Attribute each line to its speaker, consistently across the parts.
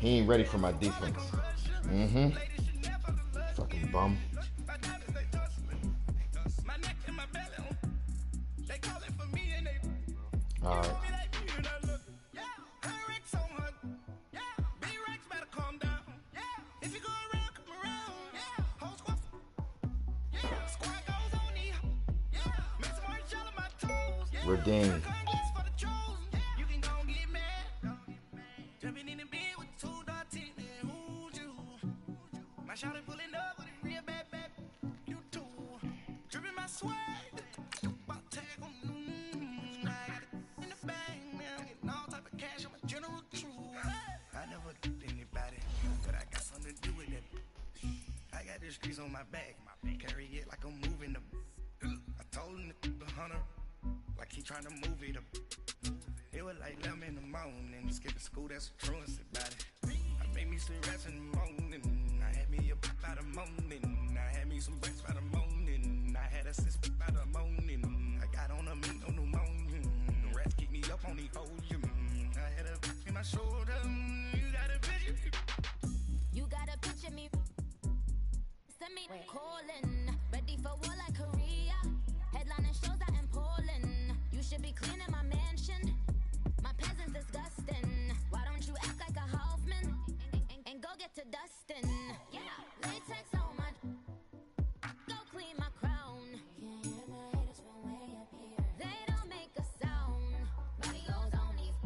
Speaker 1: He ain't ready for my defense. Mm-hmm. Fucking bum. All right. Redeem.
Speaker 2: Streets on my back, carry it like I'm moving them. I told him the hunter, like he trying to move it up. It was like 11 in the morning, skipping school, that's a truancy about it. I made me some rest in the morning, I had me a pop by the morning, I had me some breaks by the morning, I had a sis by the morning, I got on a meat on the morning, the rats keep me up on the podium, I had a in my shoulder, you got a picture.
Speaker 3: You got a picture me. Send me calling, ready for war like Korea. Headlining shows out in Poland. You should be cleaning my mansion. My peasants disgusting. Why don't you act like a Hoffman and go get to dustin'? Yeah, latex on my. Go clean my crown. Can't hear my haters from way up here. They don't make a sound. Body goes on these.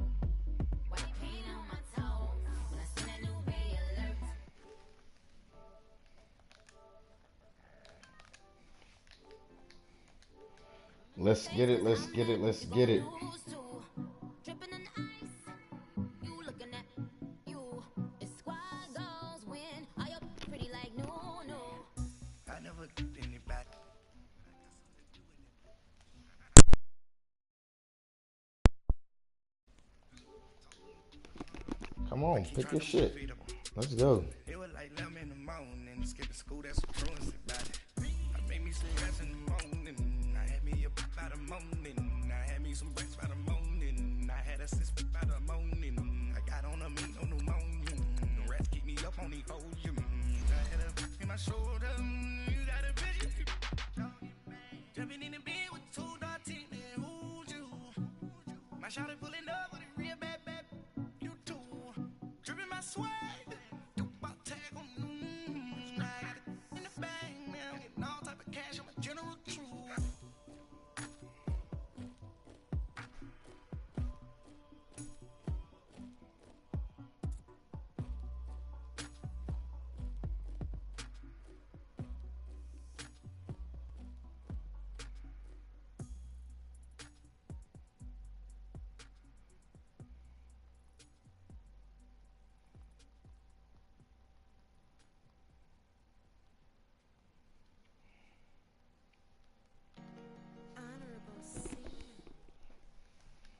Speaker 3: White paint on my toes. When I see that new ray alert.
Speaker 1: Let's get it, let's get it, let's get it.
Speaker 3: Dripping in ice. You looking at you. It's squad goals win. Are you pretty like no?
Speaker 2: I never did anybody.
Speaker 1: Come on, pick your shit. Let's go.
Speaker 2: It was like 11 in the morning, skipping school, that's a truancy about it. I made me some rest in the morning, I had me a pop by the morning, I had me some breaks by the morning, I had a sis by the morning, I got on a meat on the morning, the rats keep me up on the podium, I had a in my shoulder, you got a picture. Jumping in the bed with two dark teeth, and who's you? My shawty pulling up with a real bad, you too. Dripping my swag.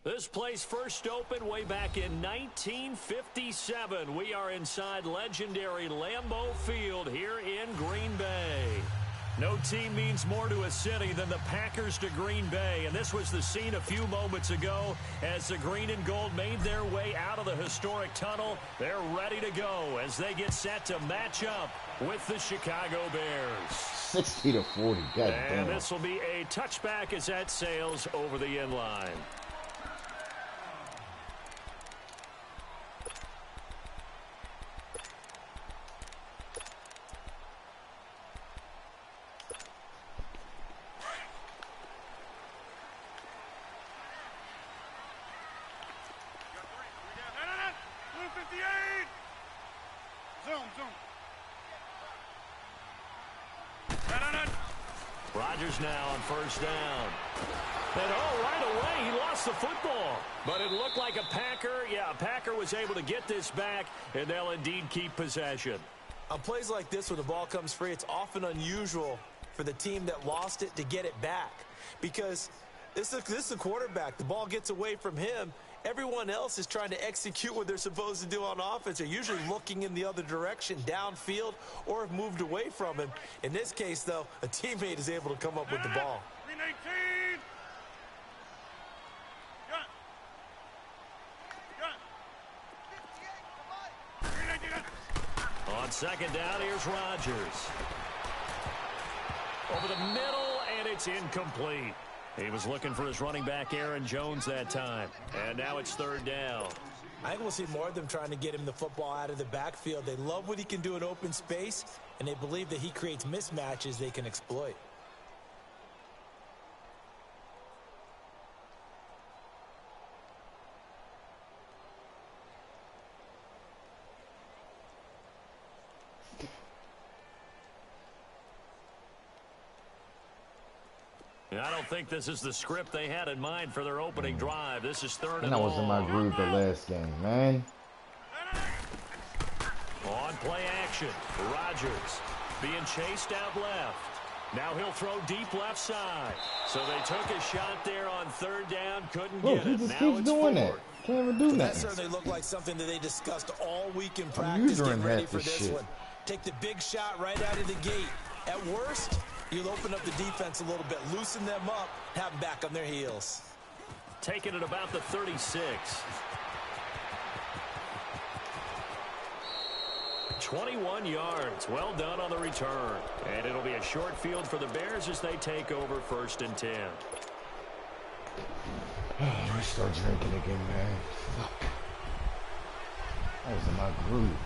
Speaker 4: This place first opened way back in 1957. We are inside legendary Lambeau Field here in Green Bay. No team means more to a city than the Packers to Green Bay, and this was the scene a few moments ago as the green and gold made their way out of the historic tunnel. They're ready to go as they get set to match up with the Chicago Bears.
Speaker 1: 60-40, god damn.
Speaker 4: And this will be a touchback as that sails over the end line. Rodgers now on first down. And right away, he lost the football. But it looked like a Packer was able to get this back, and they'll indeed keep possession.
Speaker 5: On plays like this, when the ball comes free, it's often unusual for the team that lost it to get it back. Because this is the quarterback. The ball gets away from him. Everyone else is trying to execute what they're supposed to do on offense. They're usually looking in the other direction, downfield, or have moved away from him. In this case, though, a teammate is able to come up with the ball.
Speaker 4: On second down, here's Rodgers. Over the middle, and it's incomplete. He was looking for his running back, Aaron Jones, that time. And now it's third down.
Speaker 5: I think we'll see more of them trying to get him the football out of the backfield. They love what he can do in open space, and they believe that he creates mismatches they can exploit.
Speaker 4: I don't think this is the script they had in mind for their opening drive. This is third and
Speaker 1: I was in my
Speaker 4: long.
Speaker 1: groove the last game, man.
Speaker 4: On play action, Rodgers being chased out left. Now he'll throw deep left side. So they took a shot there on third down, couldn't
Speaker 1: Look,
Speaker 4: get
Speaker 1: he
Speaker 4: it.
Speaker 1: just
Speaker 4: Now
Speaker 1: keeps
Speaker 4: it's
Speaker 1: doing that.
Speaker 4: forward.
Speaker 1: Can't even do
Speaker 5: That
Speaker 1: nothing.
Speaker 5: certainly looked like something that they discussed all week in practice.
Speaker 1: Using
Speaker 5: Get ready
Speaker 1: half
Speaker 5: for
Speaker 1: the
Speaker 5: this
Speaker 1: shit.
Speaker 5: one. Take the big shot right out of the gate. At worst, you'll open up the defense a little bit, loosen them up, have them back on their heels.
Speaker 4: Taking it about the 36. 21 yards. Well done on the return. And it'll be a short field for the Bears as they take over 1st and 10.
Speaker 1: Let me start drinking again, man. Fuck. I was in my groove.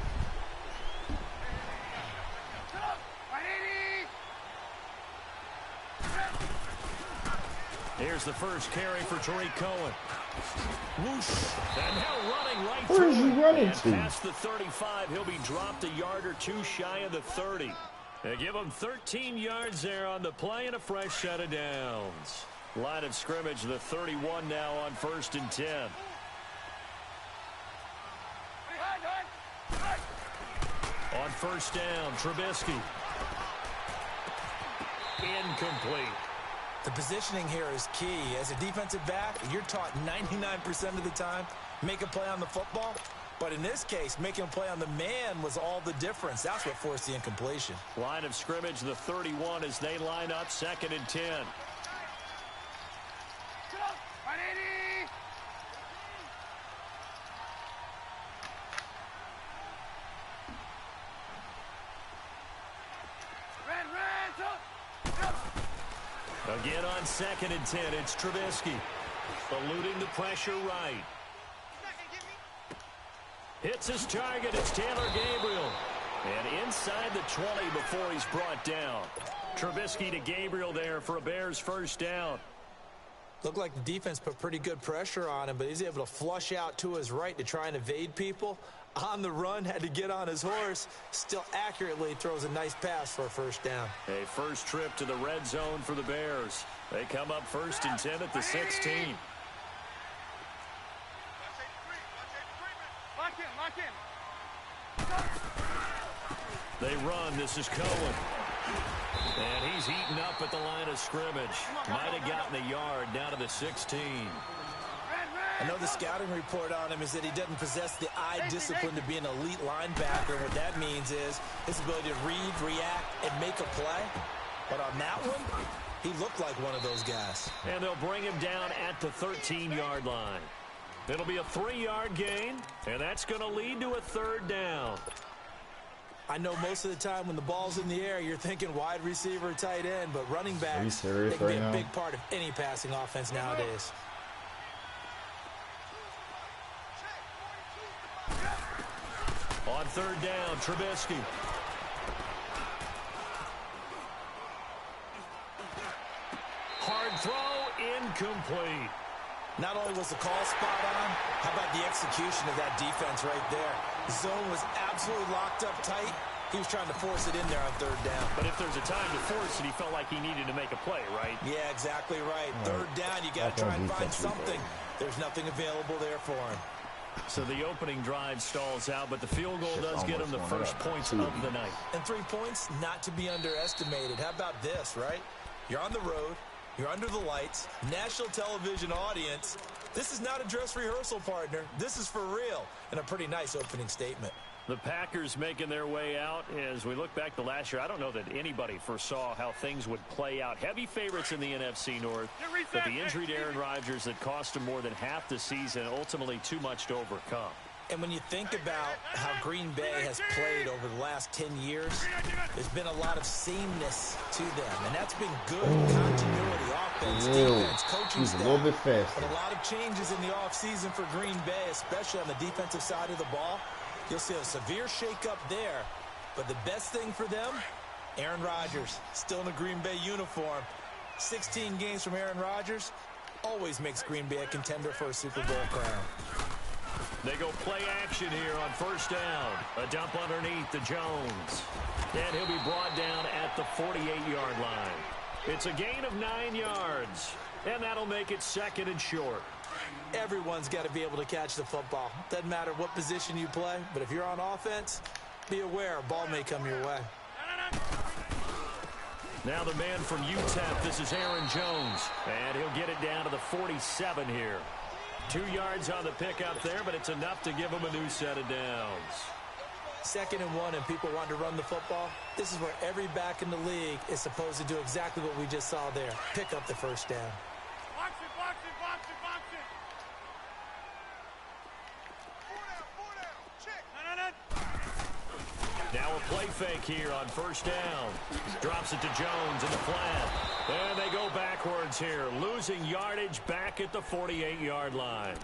Speaker 4: Here's the first carry for Tariq Cohen. Whoosh. And now running right
Speaker 1: Where
Speaker 4: through
Speaker 1: is he
Speaker 4: it.
Speaker 1: running
Speaker 4: And
Speaker 1: to?
Speaker 4: past the 35, he'll be dropped a yard or two shy of the 30. They give him 13 yards there on the play and a fresh set of downs. Line of scrimmage, the 31 now on 1st and 10. On first down, Trubisky. Incomplete.
Speaker 5: The positioning here is key. As a defensive back, you're taught 99% of the time, make a play on the football. But in this case, making a play on the man was all the difference. That's what forced the incompletion.
Speaker 4: Line of scrimmage, the 31 as they line up 2nd and 10. Again on 2nd and 10, it's Trubisky. Eluding the pressure right. Hits his target, it's Taylor Gabriel. And inside the 20 before he's brought down. Trubisky to Gabriel there for a Bears first down.
Speaker 5: Looked like the defense put pretty good pressure on him, but he's able to flush out to his right to try and evade people. On the run, had to get on his horse. Still accurately throws a nice pass for a first down.
Speaker 4: A first trip to the red zone for the Bears. They come up 1st and 10 at the 16. They run. This is Cohen. And he's eaten up at the line of scrimmage. Might have gotten a yard down to the 16.
Speaker 5: I know the scouting report on him is that he doesn't possess the eye discipline to be an elite linebacker. What that means is his ability to read, react, and make a play. But on that one, he looked like one of those guys.
Speaker 4: And they'll bring him down at the 13-yard line. It'll be a 3-yard gain, and that's going to lead to a third down.
Speaker 5: I know most of the time when the ball's in the air, you're thinking wide receiver, tight end, but running backs, they can be a big part of any passing offense nowadays.
Speaker 4: On third down, Trubisky. Hard throw, incomplete.
Speaker 5: Not only was the call spot on, how about the execution of that defense right there? The zone was absolutely locked up tight. He was trying to force it in there on third down.
Speaker 4: But if there's a time to force it, he felt like he needed to make a play, right?
Speaker 5: Yeah, exactly right. Third down, you got to try and find something. There's nothing available there for him.
Speaker 4: So the opening drive stalls out, but the field goal does get him the first points of the night.
Speaker 5: And 3 points, not to be underestimated. How about this, right? You're on the road. You're under the lights. National television audience. This is not a dress rehearsal, partner. This is for real. And a pretty nice opening statement.
Speaker 4: The Packers making their way out. As we look back to last year, I don't know that anybody foresaw how things would play out. Heavy favorites in the NFC North, but the injury to Aaron Rodgers that cost him more than half the season, ultimately too much to overcome.
Speaker 5: And when you think about how Green Bay has played over the last 10 years, there's been a lot of sameness to them. And that's been good. Continuity, offense, defense, coaching staff.
Speaker 1: A little bit faster.
Speaker 5: But a lot of changes in the offseason for Green Bay, especially on the defensive side of the ball. You'll see a severe shakeup there. But the best thing for them, Aaron Rodgers, still in a Green Bay uniform. 16 games from Aaron Rodgers always makes Green Bay a contender for a Super Bowl crown.
Speaker 4: They go play action here on first down. A dump underneath to Jones. And he'll be brought down at the 48-yard line. It's a gain of 9 yards. And that'll make it second and short.
Speaker 5: Everyone's got to be able to catch the football. Doesn't matter what position you play, but if you're on offense, be aware a ball may come your way.
Speaker 4: Now the man from UTEP, this is Aaron Jones. And he'll get it down to the 47 here. 2 yards on the pickup there, but it's enough to give him a new set of downs.
Speaker 5: 2nd and 1 and people want to run the football. This is where every back in the league is supposed to do exactly what we just saw there. Pick up the first down.
Speaker 6: Box it, box it, box it, box it. 4 down, check.
Speaker 4: Now a play fake here on first down. Drops it to Jones in the flat. And they go backwards here, losing yardage back at the 48-yard line.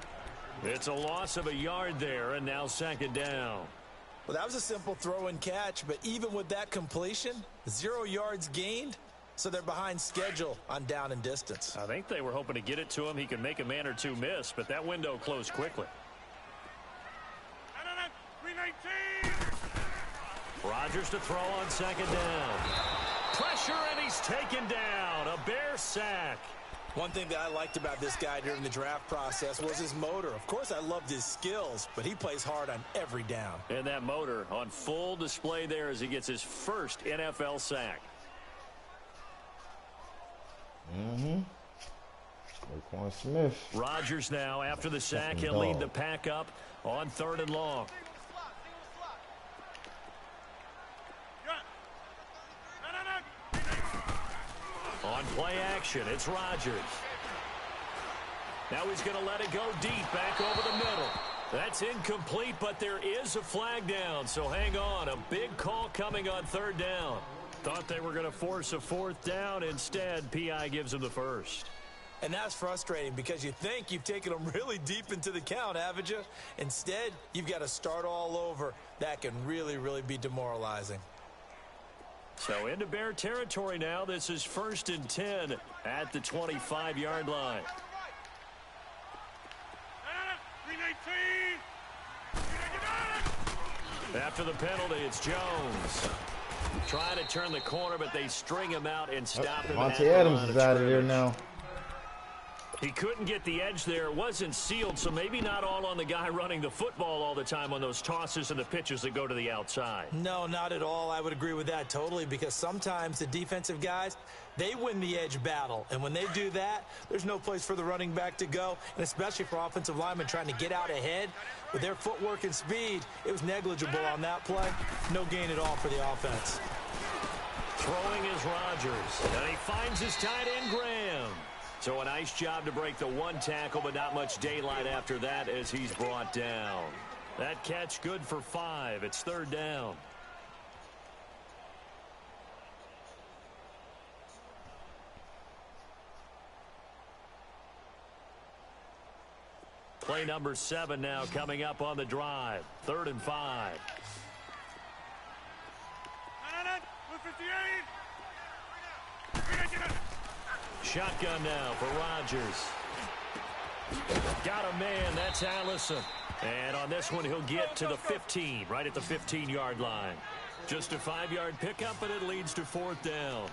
Speaker 4: It's a loss of a yard there, and now second down.
Speaker 5: Well, that was a simple throw and catch, but even with that completion, 0 yards gained, so they're behind schedule on down and distance.
Speaker 4: I think they were hoping to get it to him. He could make a man or two miss, but that window closed quickly.
Speaker 6: 319.
Speaker 4: Rodgers to throw on second down. Pressure, and he's taken down. A Bear sack.
Speaker 5: One thing that I liked about this guy during the draft process was his motor. Of course, I loved his skills, but he plays hard on every down.
Speaker 4: And that motor on full display there as he gets his first NFL sack.
Speaker 1: Roquan Smith.
Speaker 4: Rodgers now, after the sack, he'll lead the pack up on 3rd and long. On play action, it's Rodgers. Now he's going to let it go deep back over the middle. That's incomplete, but there is a flag down, so hang on. A big call coming on 3rd down. Thought they were going to force a 4th down. Instead, P.I. gives him the first.
Speaker 5: And that's frustrating because you think you've taken them really deep into the count, haven't you? Instead, you've got to start all over. That can really, really be demoralizing.
Speaker 4: So into Bear territory now. This is 1st and 10 at the 25-yard line.
Speaker 6: 319.
Speaker 4: After the penalty, it's Jones. Trying to turn the corner, but they string him out and stop him.
Speaker 1: Monty Adams is out of there now.
Speaker 4: He couldn't get the edge there. It wasn't sealed, so maybe not all on the guy running the football all the time on those tosses and the pitches that go to the outside.
Speaker 5: No, not at all. I would agree with that totally because sometimes the defensive guys, they win the edge battle. And when they do that, there's no place for the running back to go, and especially for offensive linemen trying to get out ahead. With their footwork and speed, it was negligible on that play. No gain at all for the offense.
Speaker 4: Throwing is Rodgers, and he finds his tight end, Graham. So a nice job to break the one tackle, but not much daylight after that as he's brought down. That catch good for 5. It's 3rd down. Play number 7 now coming up on the drive. 3rd and 5.
Speaker 6: 158.
Speaker 4: Shotgun now for Rodgers. Got a man. That's Allison. And on this one, he'll get to the 15, right at the 15-yard line. Just a 5-yard pickup, but it leads to 4th down.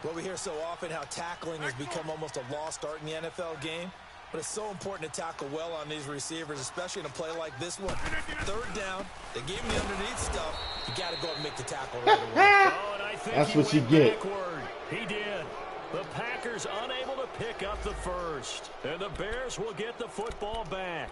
Speaker 5: Well, we hear so often how tackling has become almost a lost art in the NFL game. But it's so important to tackle well on these receivers, especially in a play like this one. 3rd down. They gave him the underneath stuff. You got to go and make the tackle right away.
Speaker 4: Oh, and I think
Speaker 1: that's what you get.
Speaker 4: Backward. He did. The Packers unable to pick up the first. And the Bears will get the football back.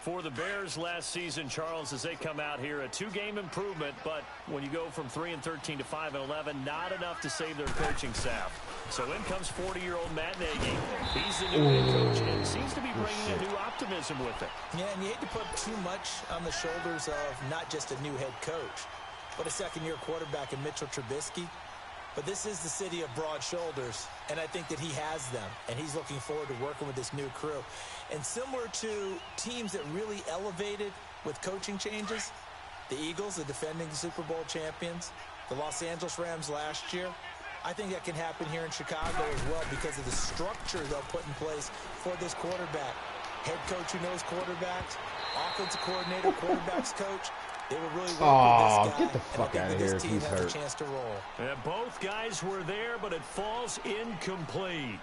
Speaker 4: For the Bears last season, Charles, as they come out here, a 2-game improvement, but when you go from 3-13 to 5-11, not enough to save their coaching staff. So in comes 40-year-old Matt Nagy. He's the new head coach and seems to be bringing a new optimism with it.
Speaker 5: Yeah, and you hate to put too much on the shoulders of not just a new head coach, but a second-year quarterback in Mitchell Trubisky. But this is the city of broad shoulders, and I think that he has them, and he's looking forward to working with this new crew. And similar to teams that really elevated with coaching changes, the Eagles, the defending Super Bowl champions, the Los Angeles Rams last year, I think that can happen here in Chicago as well because of the structure they'll put in place for this quarterback. Head coach who knows quarterbacks, offensive coordinator, quarterbacks coach. They were really working with this guy.
Speaker 1: Get the fuck out of here if he's hurt.
Speaker 5: A chance to roll.
Speaker 4: And both guys were there, but it falls incomplete.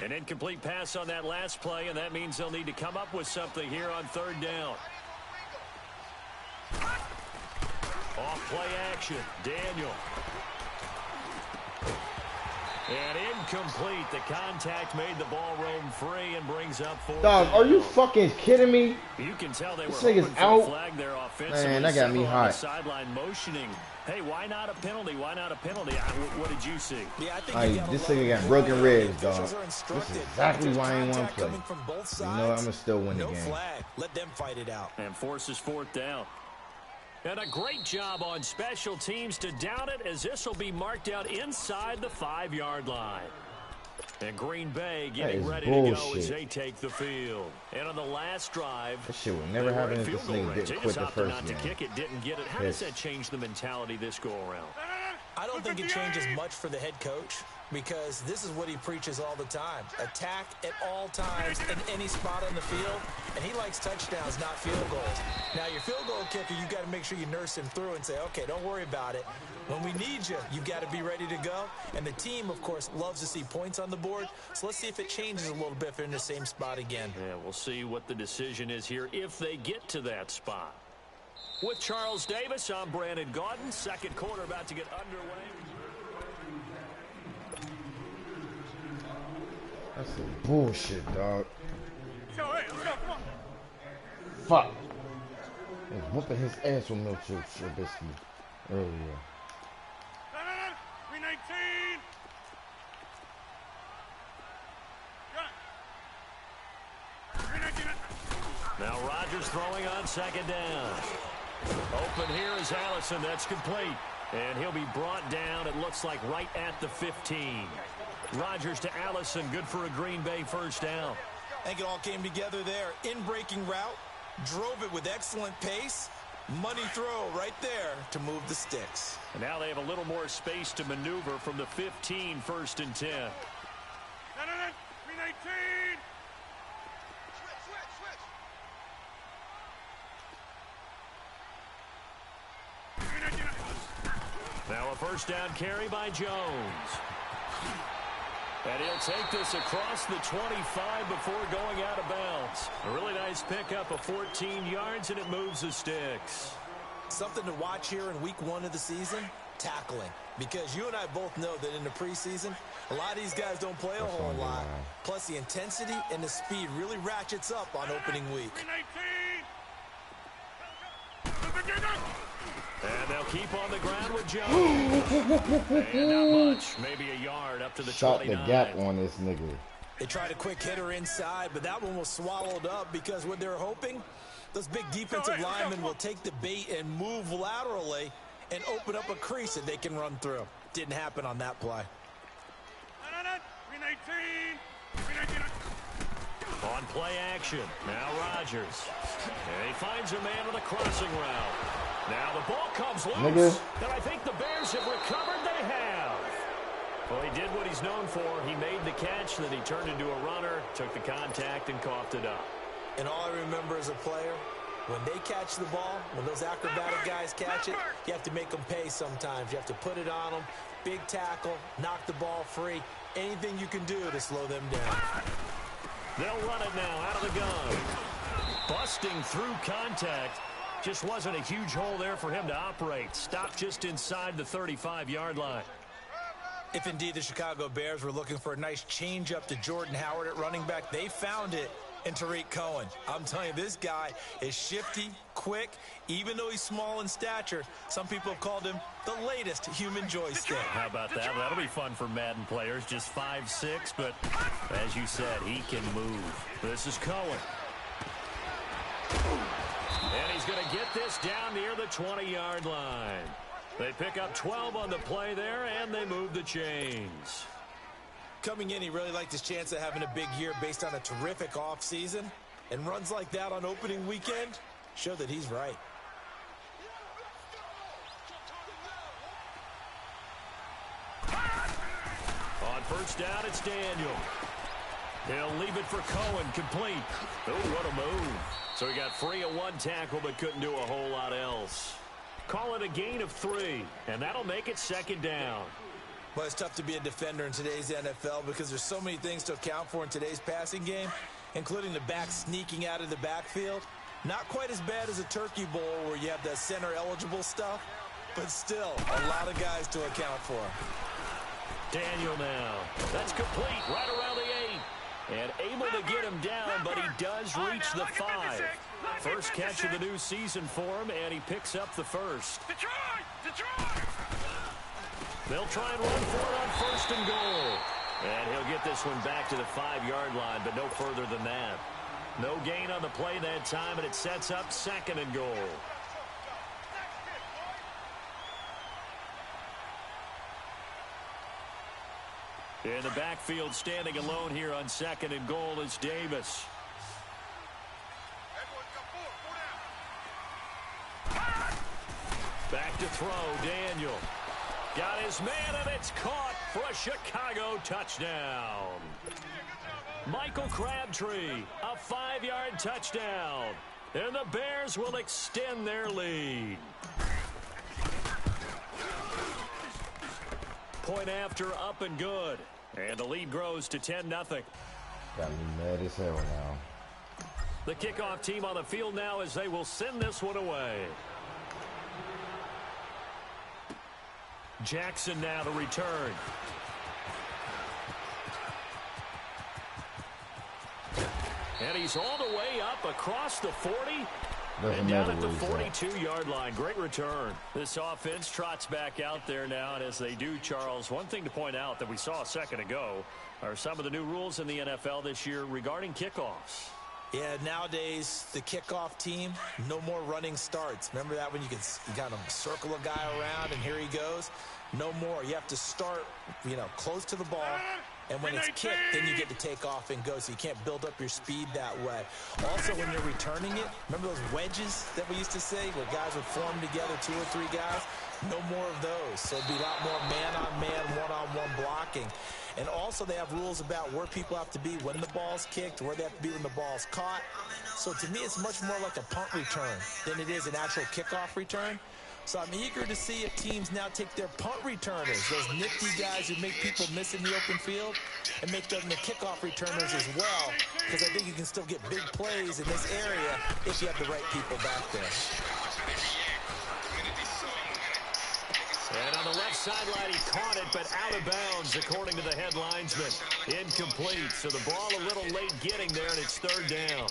Speaker 4: An incomplete pass on that last play, and that means they'll need to come up with something here on 3rd down. Off play action. Daniel. And incomplete. The contact made the ball roam free and brings up 4th
Speaker 1: Dog,
Speaker 4: down.
Speaker 1: are you fucking kidding me?
Speaker 4: You can tell they were
Speaker 1: This
Speaker 4: hoping
Speaker 1: nigga's
Speaker 4: for
Speaker 1: out.
Speaker 4: a flag there offensively.
Speaker 1: Man, that got me
Speaker 4: Several on
Speaker 1: hot.
Speaker 4: the sideline motioning. Hey, why not a penalty? Why not a penalty? What did you see?
Speaker 5: Yeah, I think
Speaker 1: This nigga got broken ribs, dog.
Speaker 5: Officials are
Speaker 1: This is
Speaker 5: instructed.
Speaker 1: exactly
Speaker 5: If
Speaker 1: why I
Speaker 5: there's
Speaker 1: ain't want to
Speaker 5: contact
Speaker 1: play.
Speaker 5: coming from both
Speaker 1: You know I'm
Speaker 5: sides,
Speaker 1: going to still win the
Speaker 5: no
Speaker 1: game.
Speaker 5: flag. Let them fight it out.
Speaker 4: And forces 4th down. And a great job on special teams to down it, as this will be marked out inside the 5-yard line. And Green Bay getting ready to go as they take the field. And on the last drive,
Speaker 1: That shit would never happen if this nigga didn't quit the first
Speaker 4: not to
Speaker 1: game.
Speaker 4: kick it, didn't get it. How does that change the mentality this go around?
Speaker 5: I don't think it changes much for the head coach because this is what he preaches all the time. Attack at all times in any spot on the field, and he likes touchdowns, not field goals. Now, your field goal kicker, you got to make sure you nurse him through and say, okay, don't worry about it. When we need you, you've got to be ready to go. And the team, of course, loves to see points on the board. So let's see if it changes a little bit if they're in the same spot again.
Speaker 4: Yeah, we'll see what the decision is here if they get to that spot. With Charles Davis, I'm Brandon Gaudin. Second quarter about to get underway.
Speaker 1: That's some bullshit, dog.
Speaker 6: Let's go, hey, let's go, come on.
Speaker 1: Fuck. I was whooping his ass with Mitchell Trubisky earlier.
Speaker 6: 319. Got it. 319.
Speaker 4: Now Rodgers throwing on 2nd down. Open here is Allison. That's complete. And he'll be brought down, it looks like, right at the 15. Rodgers to Allison. Good for a Green Bay 1st down.
Speaker 5: I think it all came together there. In-breaking route. Drove it with excellent pace. Money throw right there to move the sticks.
Speaker 4: And now they have a little more space to maneuver from the 15, 1st and 10.
Speaker 6: 319.
Speaker 4: Now a 1st down carry by Jones. And he'll take this across the 25 before going out of bounds. A really nice pickup of 14 yards, and it moves the sticks.
Speaker 5: Something to watch here in week 1 of the season, tackling. Because you and I both know that in the preseason, a lot of these guys don't play a whole lot. Plus, the intensity and the speed really ratchets up on opening week.
Speaker 6: 319.
Speaker 4: And they'll keep on the ground with Jones. And not much, maybe a yard up to the
Speaker 1: Shot
Speaker 4: 29.
Speaker 1: the gap on this nigga.
Speaker 5: They tried a quick hitter inside, but that one was swallowed up because what they're hoping, those big defensive linemen will take the bait and move laterally and open up a crease that they can run through. Didn't happen on that play.
Speaker 6: 319. 319.
Speaker 4: On play action, now Rodgers. And he finds a man with a crossing route. Now the ball comes loose, and I think the Bears have recovered. They have. Well, he did what he's known for. He made the catch, then he turned into a runner, took the contact, and coughed it up.
Speaker 5: And all I remember as a player, when they catch the ball, when those acrobatic guys catch it, you have to make them pay sometimes. You have to put it on them, big tackle, knock the ball free, anything you can do to slow them down.
Speaker 4: They'll run it now out of the gun. Busting through contact. Just wasn't a huge hole there for him to operate. Stopped just inside the 35-yard line.
Speaker 5: If indeed the Chicago Bears were looking for a nice change-up to Jordan Howard at running back, they found it in Tariq Cohen. I'm telling you, this guy is shifty, quick. Even though he's small in stature, some people have called him the latest human joystick.
Speaker 4: How about that? That'll be fun for Madden players. Just 5'6", but as you said, he can move. This is Cohen. And he's going to get this down near the 20-yard line. They pick up 12 on the play there, and they move the chains.
Speaker 5: Coming in, he really liked his chance of having a big year based on a terrific offseason. And runs like that on opening weekend show that he's right.
Speaker 4: On first down, it's Daniel. He'll leave it for Cohen, complete. Oh, what a move. So he got free of one tackle, but couldn't do a whole lot else. Call it a gain of 3, and that'll make it second down.
Speaker 5: Well, it's tough to be a defender in today's NFL because there's so many things to account for in today's passing game, including the back sneaking out of the backfield. Not quite as bad as a turkey bowl where you have the center-eligible stuff, but still a lot of guys to account for.
Speaker 4: Daniel now. That's complete right around the 8. And able to get him down, but he does reach the 5. First catch of the new season for him, and he picks up the first. They'll try and run for it on first and goal. And he'll get this one back to the 5-yard line, but no further than that. No gain on the play that time, and it sets up second and goal. In the backfield, standing alone here on second and goal is Davis. Back to throw, Daniel. Got his man, and it's caught for a Chicago touchdown. Michael Crabtree, a 5-yard touchdown. And the Bears will extend their lead. Point after, up and good. And the lead grows to 10-0.
Speaker 1: Got me mad as hell now.
Speaker 4: The kickoff team on the field now as they will send this one away. Jackson now to return. And he's all the way up across the 40. And down at the 42-yard line. Great return. This offense trots back out there now. And as they do, Charles, one thing to point out that we saw a second ago are some of the new rules in the NFL this year regarding kickoffs.
Speaker 5: Yeah, nowadays, the kickoff team, no more running starts. Remember that when you got to circle a guy around and here he goes? No more. You have to start, close to the ball. And when it's kicked, then you get to take off and go. So you can't build up your speed that way. Also, when you're returning it, remember those wedges that we used to say where guys would form together, 2 or 3 guys? No more of those. So it'd be a lot more man-on-man, one-on-one blocking. And also they have rules about where people have to be when the ball's kicked, where they have to be when the ball's caught. So to me, it's much more like a punt return than it is an actual kickoff return. So I'm eager to see if teams now take their punt returners, those nifty guys who make people miss in the open field, and make them the kickoff returners as well, because I think you can still get big plays in this area if you have the right people back there.
Speaker 4: And on the left sideline, he caught it, but out of bounds, according to the head linesman. Incomplete, so the ball a little late getting there, and it's third down.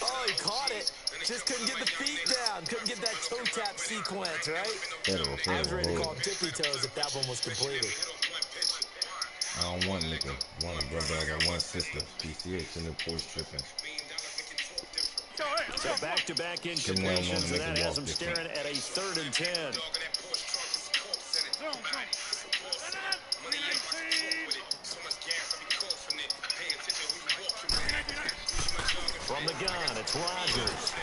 Speaker 5: Oh, he caught it. Just couldn't get the feet down. Couldn't get that toe tap sequence, right? I was ready to call him tippy toes if that one was completed.
Speaker 1: I don't want nigga. One brother, I got one sister. PCH and the boys tripping.
Speaker 4: So back-to-back incompletions, and that has him staring at a 3rd and 10. From the gun, it's Rodgers.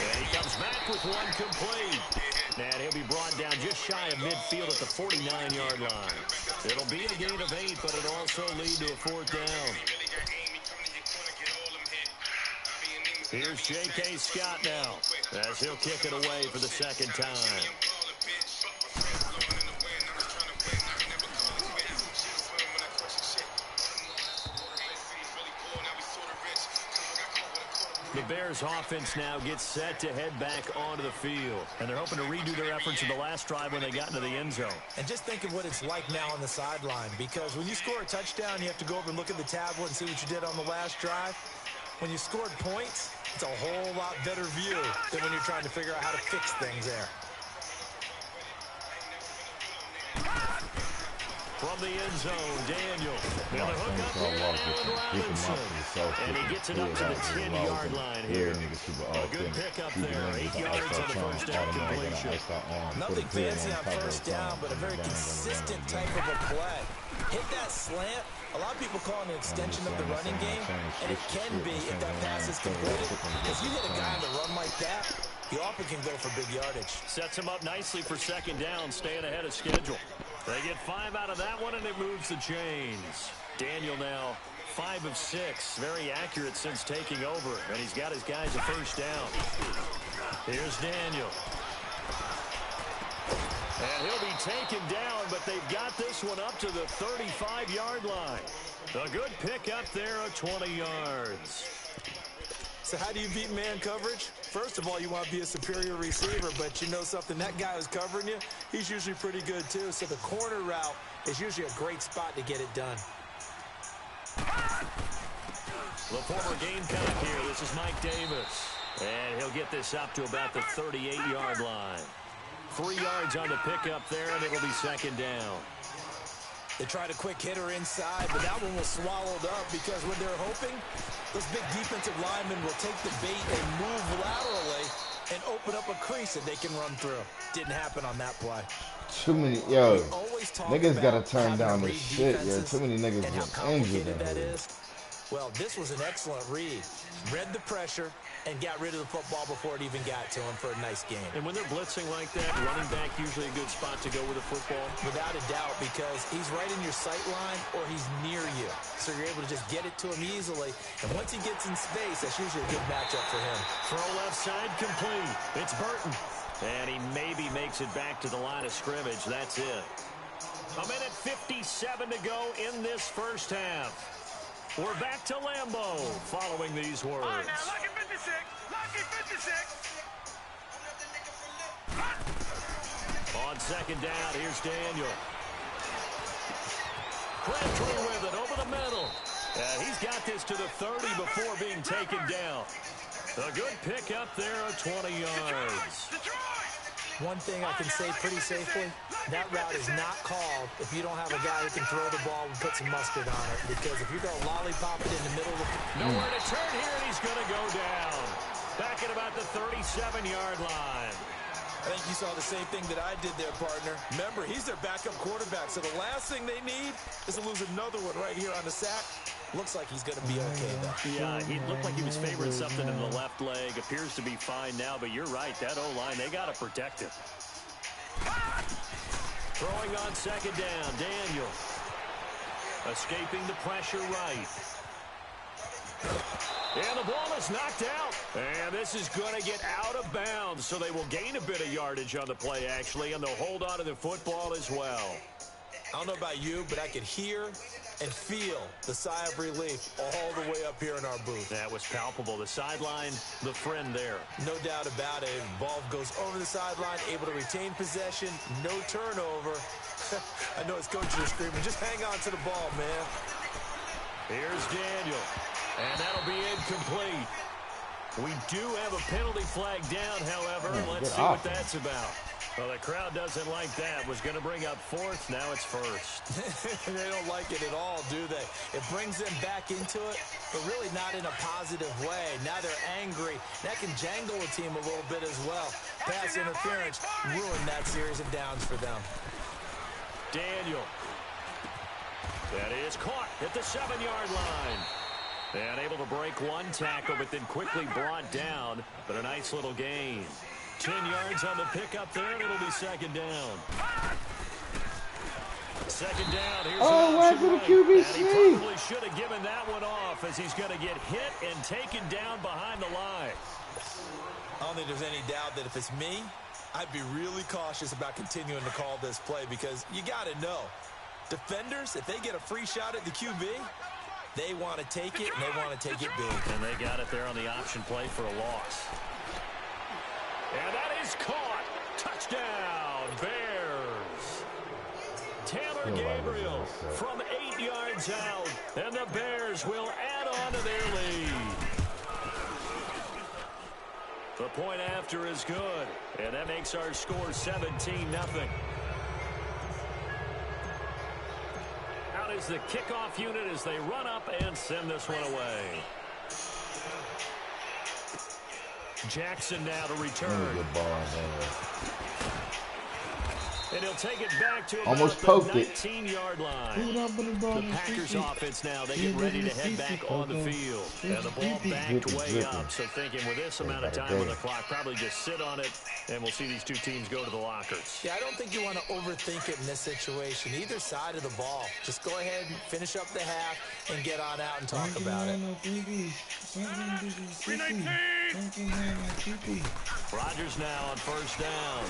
Speaker 4: And he comes back with one complete. And he'll be brought down just shy of midfield at the 49-yard line. It'll be a gain of 8, but it'll also lead to a 4th down. Here's J.K. Scott now, as he'll kick it away for the 2nd time. The the Bears offense now gets set to head back onto the field. And they're hoping to redo their efforts in the last drive when they got into the end zone.
Speaker 5: And just think of what it's like now on the sideline, because when you score a touchdown, you have to go over and look at the tablet and see what you did on the last drive. When you scored points, it's a whole lot better view than when you're trying to figure out how to fix things there.
Speaker 4: From the end zone, Daniel. Now the hook up here, Allen Robinson. And he gets it up to the 10-yard line here. A good pickup there. 8 yards on the first down completion.
Speaker 5: Nothing fancy on first down, but a very consistent type of a play. Hit that slant. A lot of people call it an extension of the running game, and it can be if that pass is completed. Because you hit a guy on the run like that, he often can go for big yardage.
Speaker 4: Sets him up nicely for second down, staying ahead of schedule. They get 5 out of that one, and it moves the chains. Daniel now 5 of 6. Very accurate since taking over, and he's got his guys a first down. Here's Daniel. And he'll be taken down, but they've got this one up to the 35-yard line. A good pickup there of 20 yards.
Speaker 5: So how do you beat man coverage? First of all, you want to be a superior receiver, but you know something, that guy who's covering you, he's usually pretty good too. So the corner route is usually a great spot to get it done.
Speaker 4: The former Gamecock here, this is Mike Davis. And he'll get this up to about the 38-yard line. 3 yards on the pickup there, and it'll be second down.
Speaker 5: They tried a quick hitter inside, but that one was swallowed up because when they're hoping, those big defensive linemen will take the bait and move laterally and open up a crease that they can run through. Didn't happen on that play.
Speaker 1: Too many, yo, niggas gotta turn down this shit, yo. Too many niggas get injured in here.
Speaker 5: Well, this was an excellent read. Read the pressure and got rid of the football before it even got to him for a nice game.
Speaker 4: And when they're blitzing like that, running back usually a good spot to go with a football?
Speaker 5: Without a doubt, because he's right in your sight line or he's near you. So you're able to just get it to him easily. And once he gets in space, that's usually a good matchup for him.
Speaker 4: Throw left side complete. It's Burton. And he maybe makes it back to the line of scrimmage. That's it. A minute 57 to go in this first half. We're back to Lambeau following these words.
Speaker 6: All right, now, lucky 56. Lucky 56.
Speaker 4: On second down, here's Daniel. Crabtree with it over the middle. And he's got this to the 30 before being taken down. A good pickup there of 20 yards.
Speaker 5: One thing I can say pretty safely, that route is not called if you don't have a guy who can throw the ball and put some mustard on it. Because if you're going to lollipop it in the middle of the...
Speaker 4: Nowhere to turn here, and he's going to go down. Back at about the 37-yard line.
Speaker 5: I think you saw the same thing that I did there, partner. Remember, he's their backup quarterback, so the last thing they need is to lose another one right here on the sack. Looks like he's going to be okay, though.
Speaker 4: Yeah, he looked like he was favoring something in the left leg. Appears to be fine now, but you're right. That O-line, they got to protect him. Throwing on second down, Daniel. Escaping the pressure right. And the ball is knocked out. And this is going to get out of bounds, so they will gain a bit of yardage on the play, actually, and they'll hold on to the football as well.
Speaker 5: I don't know about you, but I could hear and feel the sigh of relief all the way up here in our booth.
Speaker 4: That was palpable. The sideline, the friend there.
Speaker 5: No doubt about it. Ball goes over the sideline, able to retain possession, no turnover. I know his coaches are screaming, just hang on to the ball, man.
Speaker 4: Here's Daniel, and that'll be incomplete. We do have a penalty flag down, however. Let's see what that's about. Well, the crowd doesn't like that. Was going to bring up fourth. Now it's first.
Speaker 5: They don't like it at all, do they? It brings them back into it, but really not in a positive way. Now they're angry. That can jangle a team a little bit as well. Pass interference ruined that series of downs for them.
Speaker 4: Daniel. That is caught at the 7-yard line. And able to break one tackle, but then quickly brought down. But a nice little gain. 10 yards on the pickup there, and it'll be second down. Second down. Here's
Speaker 1: where's the QBC?
Speaker 4: And he probably should have given that one off as he's going to get hit and taken down behind the line.
Speaker 5: I don't think there's any doubt that if it's me, I'd be really cautious about continuing to call this play because you got to know, defenders, if they get a free shot at the QB, They want to take it, and they want to take it big.
Speaker 4: And they got it there on the option play for a loss. And that is caught. Touchdown, Bears. Taylor Gabriel from 8 yards out. And the Bears will add on to their lead. The point after is good. And that makes our score 17-0. Out is the kickoff unit as they run up and send this one away. Jackson now to return.
Speaker 1: Good ball in there.
Speaker 4: And he'll take it back to about
Speaker 1: Almost
Speaker 4: the
Speaker 1: poked
Speaker 4: 19-yard line. The Packers offense now, they get ready to head back on the field. And the ball backed way up. So thinking with this amount of time on the clock, probably just sit on it, and we'll see these two teams go to the lockers.
Speaker 5: Yeah, I don't think you want to overthink it in this situation. Either side of the ball. Just go ahead and finish up the half and get on out and talk about it.
Speaker 4: Rodgers now on first down.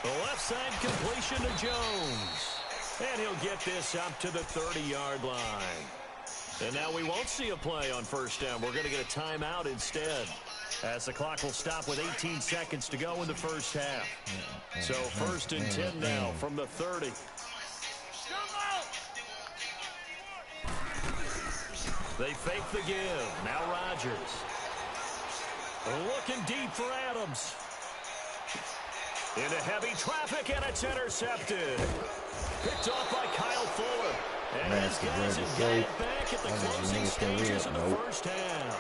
Speaker 4: The left side completion to Jones. And he'll get this up to the 30-yard line. And now we won't see a play on first down. We're going to get a timeout instead, as the clock will stop with 18 seconds to go in the first half. So first and 10 now from the 30. They fake the give. Now Rodgers. Looking deep for Adams. Into heavy traffic, and it's intercepted. Picked off by Kyle Fuller. And his guys have got it back at the closing stages of the first half.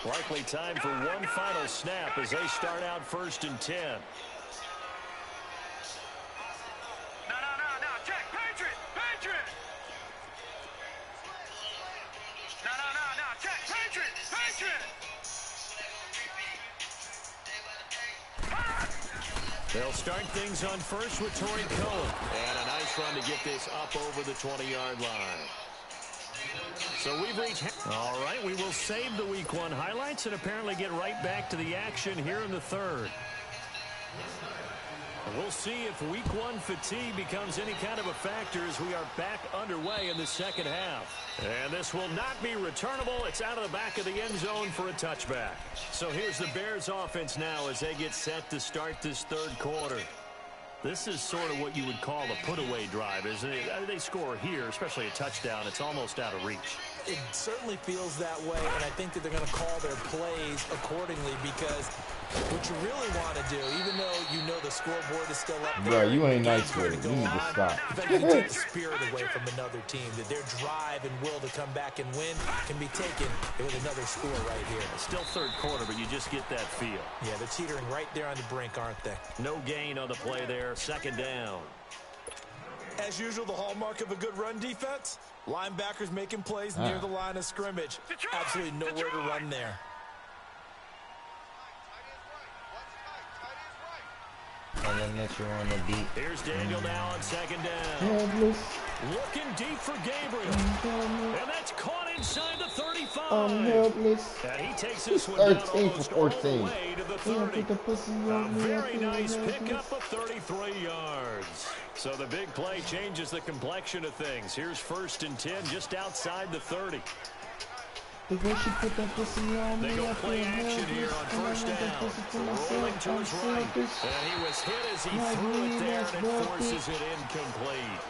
Speaker 4: Likely time for one final snap as they start out first and 10. They'll start things on first with Torrey Cohen. And a nice run to get this up over the 20-yard line. So we've reached... All right, we will save the Week 1 highlights and apparently get right back to the action here in the third. We'll see if Week 1 fatigue becomes any kind of a factor as we are back underway in the second half. And this will not be returnable. It's out of the back of the end zone for a touchback. So here's the Bears offense now as they get set to start this third quarter. This is sort of what you would call a put-away drive, isn't it? They score here, especially a touchdown. It's almost out of reach.
Speaker 5: It certainly feels that way, and I think that they're going to call their plays accordingly because what you really want to do, even though you know the scoreboard is still up there.
Speaker 1: Bro, you ain't nice with it. You need to stop.
Speaker 5: But you take the spirit away from another team, that their drive and will to come back and win can be taken with another score right here.
Speaker 4: It's still third quarter, but you just get that feel.
Speaker 5: Yeah, they're teetering right there on the brink, aren't they?
Speaker 4: No gain on the play there. Second down.
Speaker 5: As usual, the hallmark of a good run defense, linebackers making plays near the line of scrimmage. Absolutely nowhere to run there.
Speaker 1: And then that you're on the beat.
Speaker 4: Here's Daniel now on second down.
Speaker 1: Helpless.
Speaker 4: Looking deep for Gabriel. And that's caught inside the 35.
Speaker 1: I'm helpless.
Speaker 4: And he takes this one down
Speaker 1: 13
Speaker 4: almost
Speaker 1: for
Speaker 4: all
Speaker 1: 14.
Speaker 4: the way to the 30. A very nice pickup of 33 yards. So the big play changes the complexion of things. Here's first and 10 just outside the 30.
Speaker 1: The way she put that pussy on me,
Speaker 4: They go play action here on first down. Rolling to his right. And he was hit as he threw it there, and it forces it incomplete.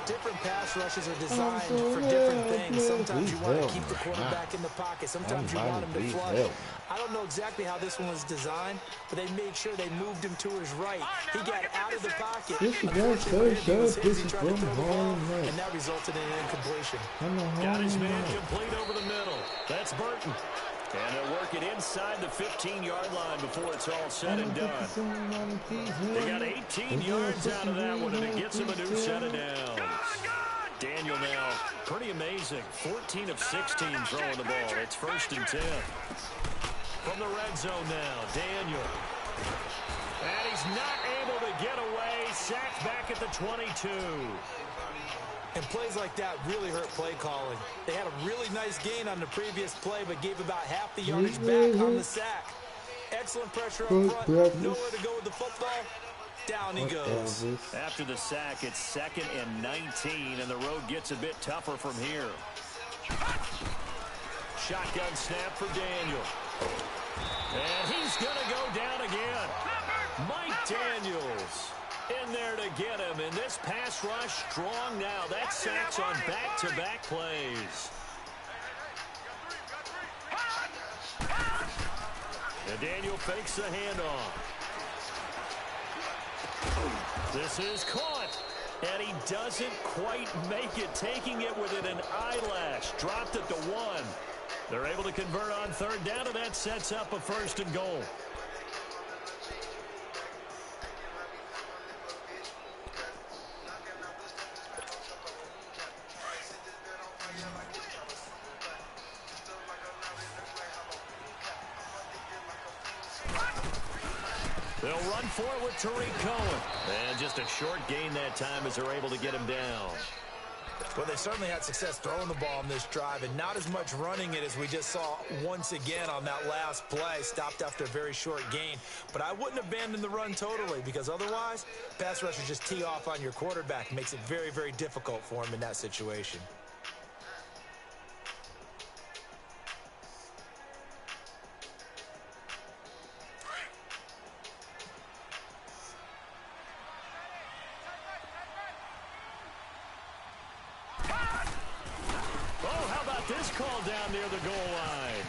Speaker 5: Different pass rushes are designed for different things. Sometimes you want to keep the quarterback in the pocket. Sometimes you want him to flush. I don't know exactly how this one was designed, but they made sure they moved him to his right. He got out of the pocket. Unfortunately, he was hit as he tried to throw the ball, and that resulted in an incompletion.
Speaker 4: Got his man complete over the middle. That's Burton. And they'll work it inside the 15-yard line before it's all said and done. They got 18 yards out of that one, and it gets him a new set of downs. Daniel now, pretty amazing. 14 of 16 throwing the ball. It's first and 10. From the red zone now, Daniel. And he's not able to get away. Sacked back at the 22.
Speaker 5: And plays like that really hurt play calling. They had a really nice gain on the previous play, but gave about half the yardage back on the sack. Excellent pressure up
Speaker 1: Good
Speaker 5: front.
Speaker 1: brothers.
Speaker 5: Nowhere to go with the football. Down he goes.
Speaker 4: After the sack, it's 2nd and 19, and the road gets a bit tougher from here. Shotgun snap for Daniel. And he's going to go down again. Mike Daniels in there to get him. And this pass rush strong now. That sack's on back-to-back plays. And Daniel fakes the handoff. This is caught. And he doesn't quite make it, taking it within an eyelash. Dropped it to 1. They're able to convert on 3rd down, and that sets up a 1st and goal. They'll run for it with Tariq Cohen. And just a short gain that time as they're able to get him down.
Speaker 5: Well, they certainly had success throwing the ball in this drive, and not as much running it as we just saw once again on that last play. Stopped after a very short gain. But I wouldn't abandon the run totally, because otherwise, pass rushers just tee off on your quarterback. Makes it very, very difficult for him in that situation.
Speaker 4: This call down near the goal line.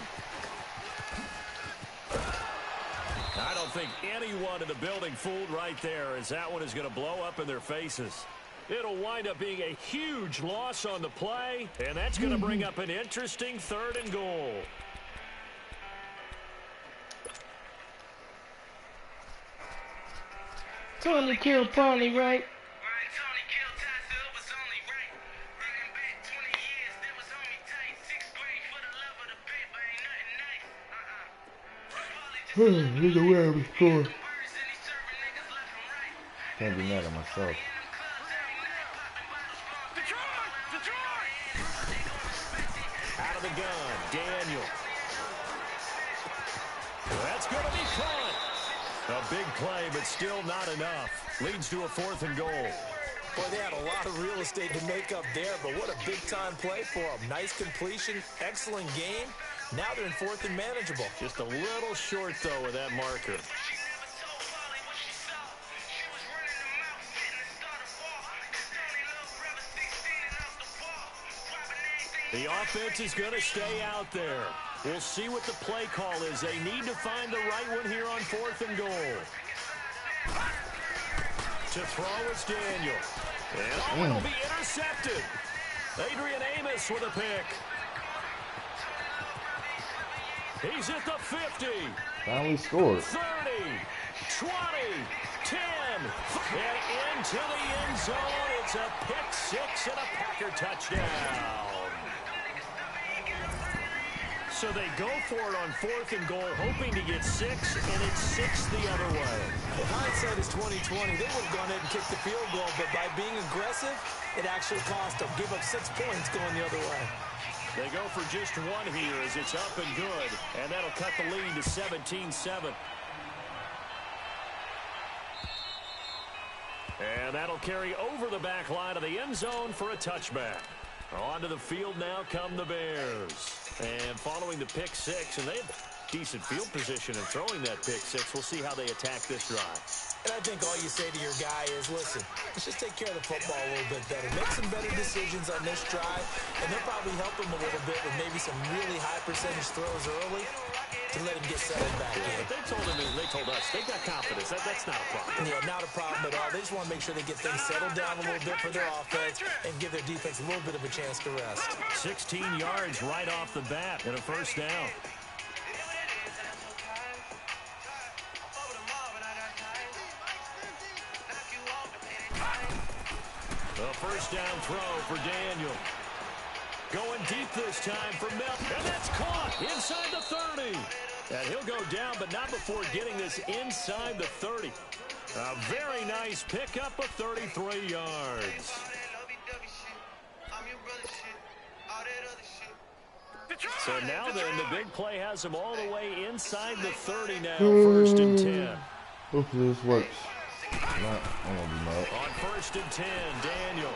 Speaker 4: I don't think anyone in the building fooled right there, as that one is going to blow up in their faces. It'll wind up being a huge loss on the play, and that's going to bring up an interesting 3rd and goal.
Speaker 7: Tony killed Pawnee, right?
Speaker 1: Here's a way of score. Can't be mad at myself.
Speaker 4: Out of the gun, Daniel. That's going to be caught. A big play, but still not enough. Leads to a 4th and goal.
Speaker 5: Boy, they had a lot of real estate to make up there, but what a big-time play for them. Nice completion, excellent game. Now they're in 4th and manageable.
Speaker 4: Just a little short, though, with that marker. The offense is going to stay out there. We'll see what the play call is. They need to find the right one here on 4th and goal. To throw is Daniel. And it'll be intercepted. Adrian Amos with a pick. He's at the 50.
Speaker 1: Finally scored.
Speaker 4: 30, 20, 10, and into the end zone. It's a pick 6 and a Packer touchdown. So they go for it on 4th and goal, hoping to get 6, and it's 6 the other way.
Speaker 5: Well, hindsight is 20/20. They would have gone ahead and kicked the field goal, but by being aggressive, it actually cost them. Give up 6 points going the other way.
Speaker 4: They go for just 1 here as it's up and good, and that'll cut the lead to 17-7. And that'll carry over the back line of the end zone for a touchback. Onto the field now come the Bears. And following the pick 6, and they have decent field position in throwing that pick 6. We'll see how they attack this drive.
Speaker 5: And I think all you say to your guy is, listen, let's just take care of the football a little bit better. Make some better decisions on this drive, and they'll probably help him a little bit with maybe some really high percentage throws early to let him get settled back in.
Speaker 4: But they told us, they got confidence. That's not a problem.
Speaker 5: Yeah, not a problem at all. They just want to make sure they get things settled down a little bit for their offense and give their defense a little bit of a chance to rest.
Speaker 4: 16 yards right off the bat and a 1st down. A 1st down throw for Daniel. Going deep this time for Mel. And that's caught inside the 30. And he'll go down, but not before getting this inside the 30. A very nice pickup of 33 yards. So now then, the big play has him all the way inside the 30 now, 1st and 10.
Speaker 1: Hopefully this works. Not, I'm gonna be mad.
Speaker 4: On 1st and 10, Daniel.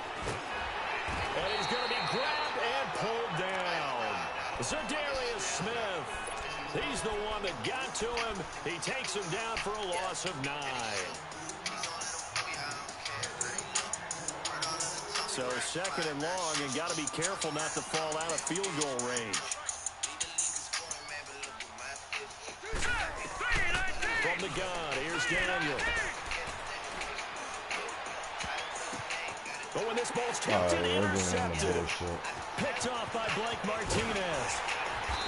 Speaker 4: And he's going to be grabbed and pulled down. Zadarius Smith. He's the one that got to him. He takes him down for a loss of 9. So 2nd and long, and got to be careful not to fall out of field goal range. From the gun, here's Daniel. Oh, and this ball's tipped and intercepted. Picked off by Blake Martinez.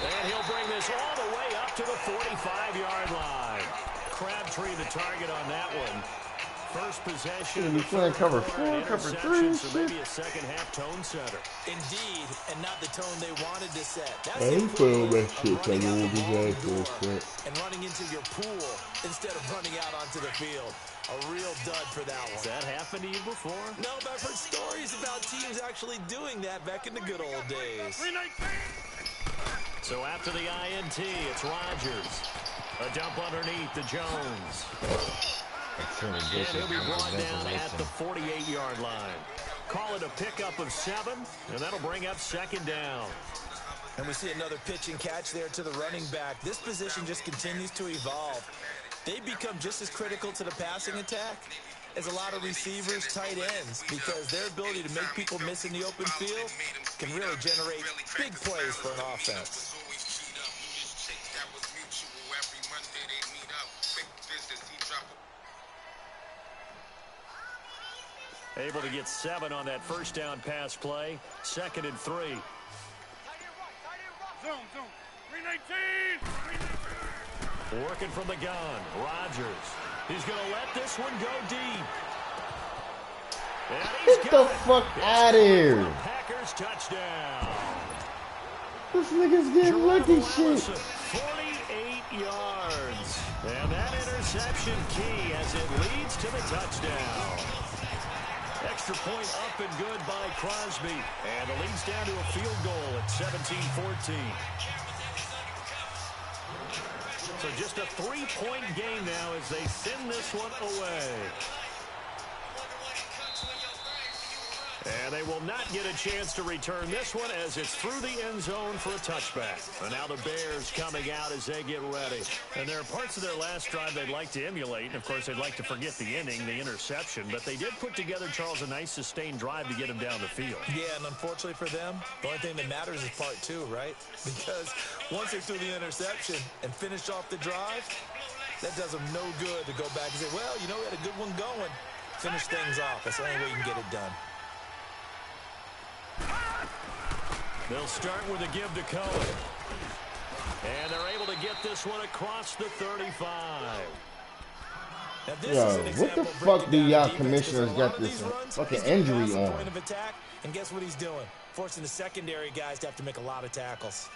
Speaker 4: And he'll bring this all the way up to the 45-yard line. Crabtree the target on that one. First possession.
Speaker 1: He's playing cover 4, cover 3.
Speaker 4: So maybe a second-half tone setter.
Speaker 5: Indeed, and not the tone they wanted to set. That's
Speaker 1: I ain't playing that shit. I
Speaker 5: running
Speaker 1: will be
Speaker 5: out
Speaker 1: back
Speaker 5: the
Speaker 1: for
Speaker 5: door
Speaker 1: it.
Speaker 5: and running into your pool instead of running out onto the field. A real dud for that one.
Speaker 4: Has that happened to you before?
Speaker 5: No, but I've heard stories about teams actually doing that back in the good old days.
Speaker 4: So after the INT, it's Rodgers. A dump underneath to Jones. And he'll be brought down at the 48-yard line. Call it a pickup of 7, and that'll bring up 2nd down.
Speaker 5: And we see another pitch and catch there to the running back. This position just continues to evolve. They become just as critical to the passing attack as a lot of receivers, tight ends, because their ability to make people miss in the open field can really generate big plays for an offense.
Speaker 4: Able to get 7 on that 1st down pass play. 2nd and 3.
Speaker 6: Zone. 319.
Speaker 4: Working from the gun. Rodgers. He's going to let this one go deep. And he's
Speaker 1: Get the fuck out of here.
Speaker 4: Packers touchdown.
Speaker 1: This nigga's getting lucky shit.
Speaker 4: 48 yards. And that interception key as it leads to the touchdown. Extra point up and good by Crosby. And the lead's down to a field goal at 17-14. So just a 3-point game now as they send this one away. And they will not get a chance to return this one as it's through the end zone for a touchback. And now the Bears coming out as they get ready. And there are parts of their last drive they'd like to emulate. And, of course, they'd like to forget the inning, the interception. But they did put together, Charles, a nice sustained drive to get him down the field.
Speaker 5: Yeah, and unfortunately for them, the only thing that matters is part 2, right? Because once they threw the interception and finished off the drive, that does them no good to go back and say, well, you know, we had a good one going. Finish things off. That's the only way you can get it done.
Speaker 4: They'll start with a give to Cohen. And they're able to get this one across the 35.
Speaker 5: Now, this
Speaker 1: Yo,
Speaker 5: is an
Speaker 1: what
Speaker 5: example
Speaker 1: the
Speaker 5: of
Speaker 1: fuck
Speaker 5: breaking
Speaker 1: do
Speaker 5: down
Speaker 1: y'all
Speaker 5: defense,
Speaker 1: commissioners
Speaker 5: because a lot
Speaker 1: got
Speaker 5: of
Speaker 1: this
Speaker 5: these runs,
Speaker 1: fucking
Speaker 5: he's getting
Speaker 1: injury
Speaker 5: past the
Speaker 1: on?
Speaker 5: point of attack, and guess what he's doing? Forcing the secondary guys to have to make a lot of tackles.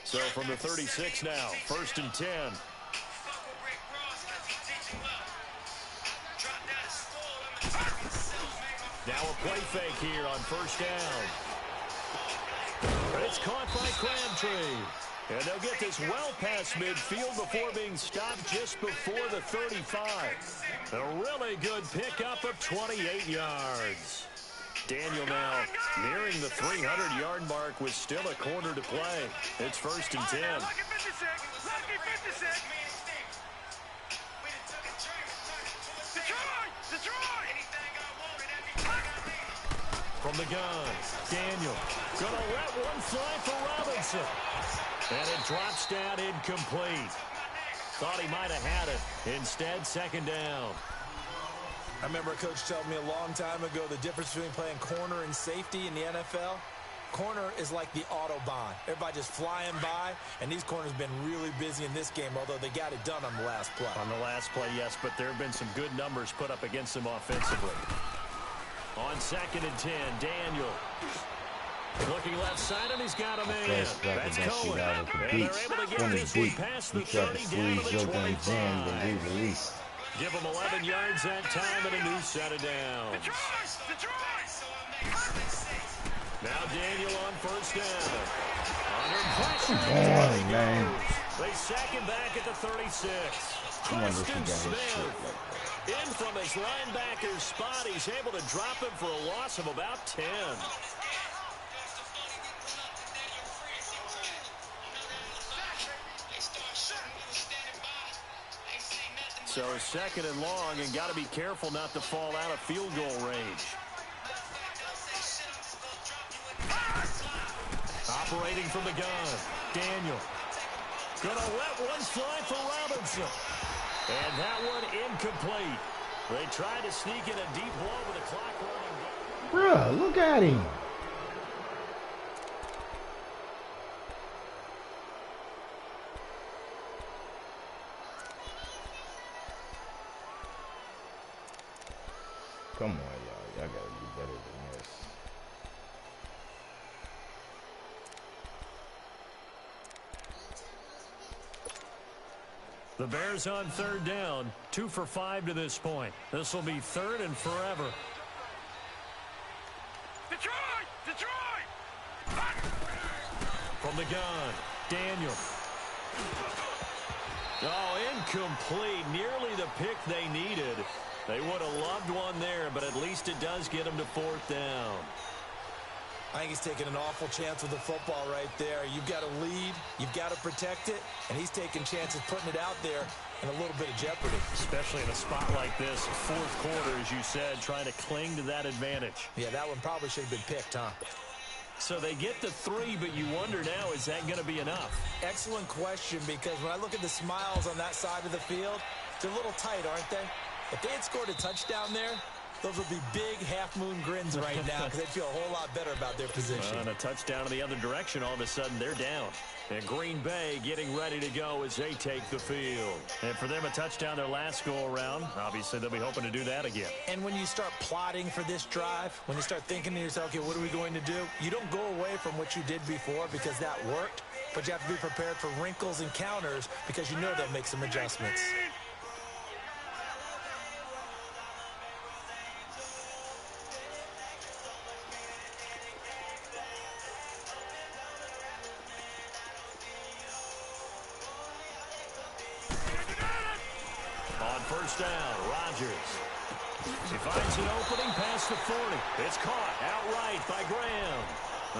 Speaker 4: So from the 36 now, 1st and 10. Now a play fake here on 1st down. It's caught by Crabtree. And they'll get this well past midfield before being stopped just before the 35. A really good pickup of 28 yards. Daniel now nearing the 300-yard mark with still a quarter to play. It's 1st and 10.
Speaker 6: Lucky 56. Lucky 56. Detroit.
Speaker 4: From the gun, Daniel gonna let one fly for Robinson. And it drops down incomplete. Thought he might have had it. Instead, 2nd down.
Speaker 5: I remember a coach told me a long time ago the difference between playing corner and safety in the NFL. Corner is like the Autobahn. Everybody just flying by, and these corners have been really busy in this game, although they got it done on the last play.
Speaker 4: On the last play, yes, but there have been some good numbers put up against them offensively. On 2nd and 10, Daniel. Looking left side, and he's got a man. That's Cohen. And they're able to get this one past the 30 down to the 25. Give him 11 yards that time and a new set of downs. Now Daniel on first down. Under pressure.
Speaker 1: Come on, man.
Speaker 4: They sack him back at the 36.
Speaker 1: Come on, this
Speaker 4: Preston
Speaker 1: guy is shit
Speaker 4: Smith
Speaker 1: like that.
Speaker 4: in from his linebacker spot. He's able to drop him for a loss of about 10. So second and long, and got to be careful not to fall out of field goal range. Operating from the gun, Daniel. Gonna let one fly for Robinson. And that one incomplete. They tried to sneak in a deep ball with the clock running down.
Speaker 1: Bruh, look at him. Come on, y'all. Y'all gotta do better than this.
Speaker 4: The Bears on third down, 2 for 5 to this point. This will be third and forever.
Speaker 6: Detroit! Detroit!
Speaker 4: From the gun, Daniel. Oh, incomplete. Nearly the pick they needed. They would have loved one there, but at least it does get them to fourth down.
Speaker 5: I think he's taking an awful chance with the football right there. You've got to lead, you've got to protect it, and he's taking chances putting it out there in a little bit of jeopardy.
Speaker 4: Especially in a spot like this, fourth quarter, as you said, trying to cling to that advantage.
Speaker 5: Yeah, that one probably should have been picked, huh?
Speaker 4: So they get the 3, but you wonder now, is that going to be enough?
Speaker 5: Excellent question, because when I look at the smiles on that side of the field, they're a little tight, aren't they? If they had scored a touchdown there, those would be big half-moon grins right now because they'd feel a whole lot better about their position.
Speaker 4: And a touchdown in the other direction, all of a sudden they're down. And Green Bay getting ready to go as they take the field. And for them, a touchdown their last go-around. Obviously, they'll be hoping to do that again.
Speaker 5: And when you start plotting for this drive, when you start thinking to yourself, okay, what are we going to do? You don't go away from what you did before because that worked, but you have to be prepared for wrinkles and counters because you know they'll make some adjustments.
Speaker 4: First down, Rodgers. He finds an opening past the 40. It's caught outright by Graham.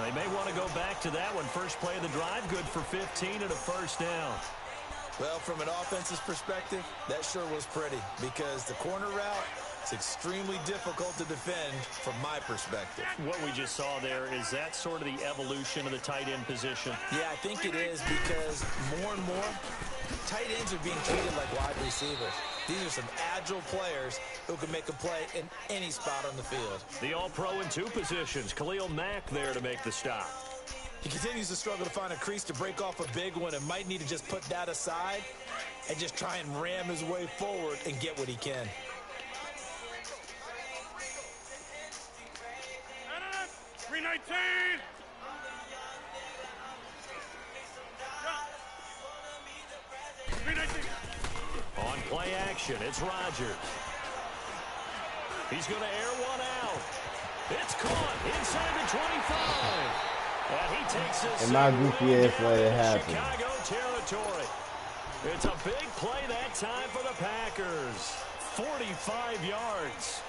Speaker 4: They may want to go back to that one. First play of the drive, good for 15 and a first down.
Speaker 5: Well, from an offensive perspective, that sure was pretty because the corner route is extremely difficult to defend from my perspective.
Speaker 4: What we just saw there, is that sort of the evolution of the tight end position?
Speaker 5: Yeah, I think it is because more and more, tight ends are being treated like wide receivers. These are some agile players who can make a play in any spot on the field.
Speaker 4: The all-pro in 2 positions. Khalil Mack there to make the stop.
Speaker 5: He continues to struggle to find a crease to break off a big one and might need to just put that aside and just try and ram his way forward and get what he can.
Speaker 4: On play action, it's Rodgers. He's going to air one out. It's caught inside the 25. And he takes this.
Speaker 1: And my goofy ass let it happen.
Speaker 4: Chicago territory. It's a big play that time for the Packers. 45 yards.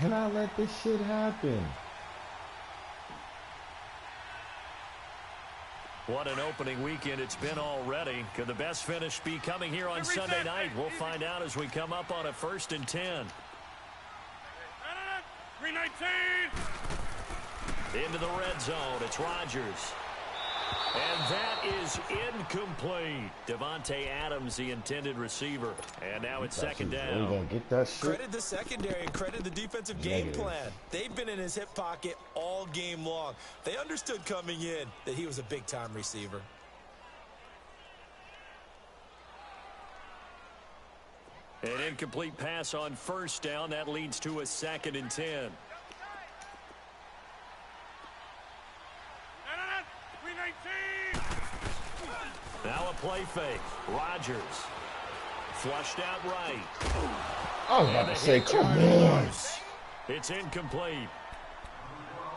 Speaker 1: Can I let this shit happen?
Speaker 4: What an opening weekend it's been already. Could the best finish be coming here on Sunday night? We'll find out as we come up on a 1st and 10.
Speaker 6: 319.
Speaker 4: Into the red zone. It's Rodgers. And that is incomplete. Devontae Adams, the intended receiver. And now it's 2nd down.
Speaker 1: We gonna get that shit?
Speaker 5: Credit the secondary and credit the defensive game plan. They've been in his hip pocket all game long. They understood coming in that he was a big-time receiver.
Speaker 4: An incomplete pass on 1st down. That leads to a 2nd and 10. Now a play fake. Rodgers. Flushed out right.
Speaker 1: I was about to say, come on.
Speaker 4: It's incomplete.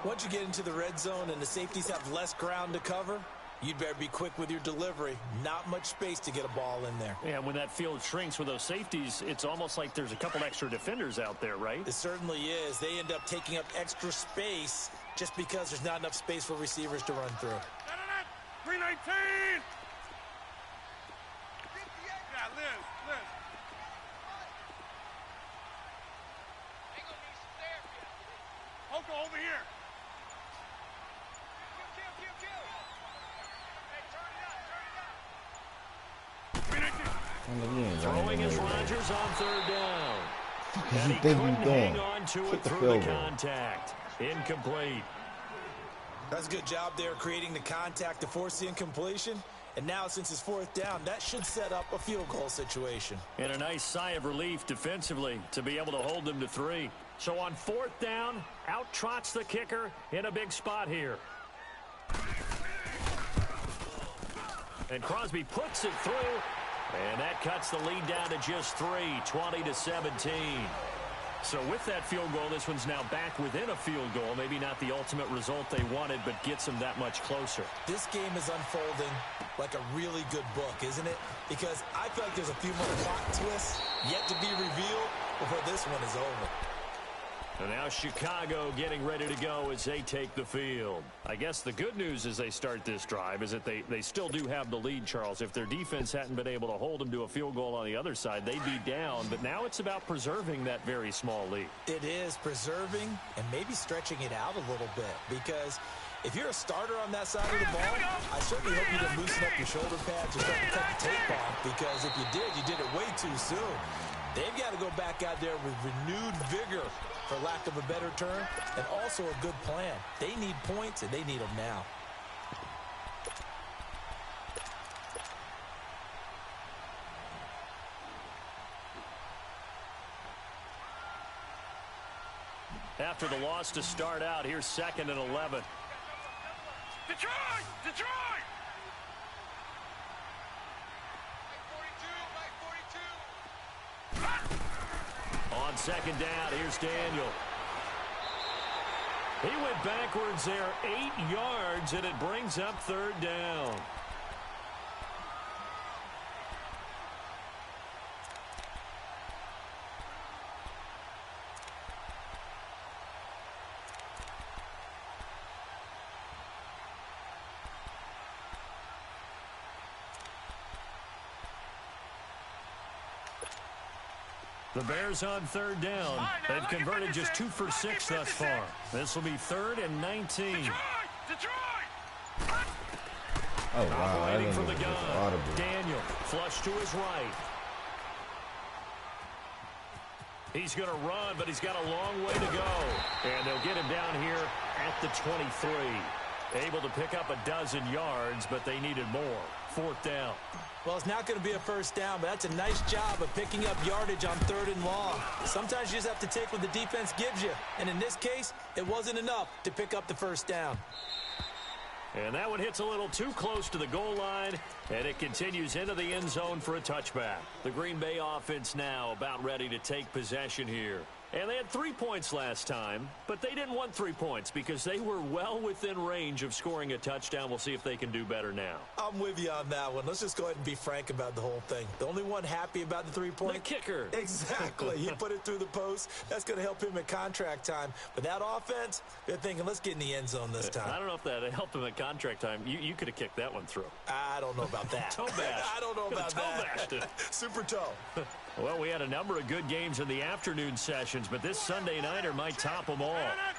Speaker 5: Once you get into the red zone and the safeties have less ground to cover, you'd better be quick with your delivery. Not much space to get a ball in there.
Speaker 4: Yeah, when that field shrinks with those safeties, it's almost like there's a couple extra defenders out there, right?
Speaker 5: It certainly is. They end up taking up extra space just because there's not enough space for receivers to run through.
Speaker 6: 319! Yeah, Liz. Hoko, over here.
Speaker 4: Throwing is Rodgers on third down. And he
Speaker 1: think
Speaker 4: couldn't
Speaker 1: he's doing?
Speaker 4: hang on to
Speaker 1: Kick
Speaker 4: it
Speaker 1: the
Speaker 4: through
Speaker 1: field
Speaker 4: the
Speaker 1: goal.
Speaker 4: contact. Incomplete.
Speaker 5: That's a good job there creating the contact to force the incompletion. And now since it's fourth down, that should set up a field goal situation.
Speaker 4: And a nice sigh of relief defensively to be able to hold them to 3. So on fourth down, out trots the kicker in a big spot here. And Crosby puts it through. And that cuts the lead down to just 3, 20-17. So with that field goal, this one's now back within a field goal. Maybe not the ultimate result they wanted, but gets them that much closer.
Speaker 5: This game is unfolding like a really good book, isn't it? Because I feel like there's a few more plot twists yet to be revealed before this one is over.
Speaker 4: And now Chicago getting ready to go as they take the field. I guess the good news as they start this drive is that they still do have the lead, Charles. If their defense hadn't been able to hold them to a field goal on the other side, they'd be down. But now it's about preserving that very small lead.
Speaker 5: It is preserving and maybe stretching it out a little bit, because if you're a starter on that side of the ball, I certainly hope you didn't loosen up your shoulder pads or start to cut the tape off, because if you did it way too soon. They've got to go back out there with renewed vigor, for lack of a better term, and also a good plan. They need points, and they need them now.
Speaker 4: After the loss to start out, here's 2nd and 11.
Speaker 6: Detroit! Detroit!
Speaker 4: On 2nd down, here's Daniel. He went backwards there 8 yards, and it brings up 3rd down. The Bears on 3rd down. They've converted just 2 for 6 thus far. This will be 3rd and 19.
Speaker 6: Detroit!
Speaker 1: Oh, wow. I
Speaker 4: Operating
Speaker 1: didn't
Speaker 4: from the
Speaker 1: even
Speaker 4: gun.
Speaker 1: get audible.
Speaker 4: Daniel flush to his right. He's going to run, but he's got a long way to go. And they'll get him down here at the 23. Able to pick up a dozen yards, but they needed more. 4th down.
Speaker 5: Well, it's not going to be a first down, but that's a nice job of picking up yardage on 3rd and long. Sometimes you just have to take what the defense gives you. And in this case, it wasn't enough to pick up the first down.
Speaker 4: And that one hits a little too close to the goal line, and it continues into the end zone for a touchback. The Green Bay offense now about ready to take possession here. And they had 3 points last time, but they didn't want 3 points because they were well within range of scoring a touchdown. We'll see if they can do better now.
Speaker 5: I'm with you on that one. Let's just go ahead and be frank about the whole thing. The only one happy about the 3-point?
Speaker 4: The kicker.
Speaker 5: Exactly. He put it through the post. That's going to help him at contract time. But that offense, they're thinking, let's get in the end zone this time.
Speaker 4: I don't know if that helped him at contract time. You could have kicked that one through.
Speaker 5: I don't know about that.
Speaker 4: Toe bash.
Speaker 5: I don't know about
Speaker 4: Toe
Speaker 5: that.
Speaker 4: bashed it.
Speaker 5: Super toe.
Speaker 4: Well, we had a number of good games in the afternoon sessions, but this Sunday nighter might top them all.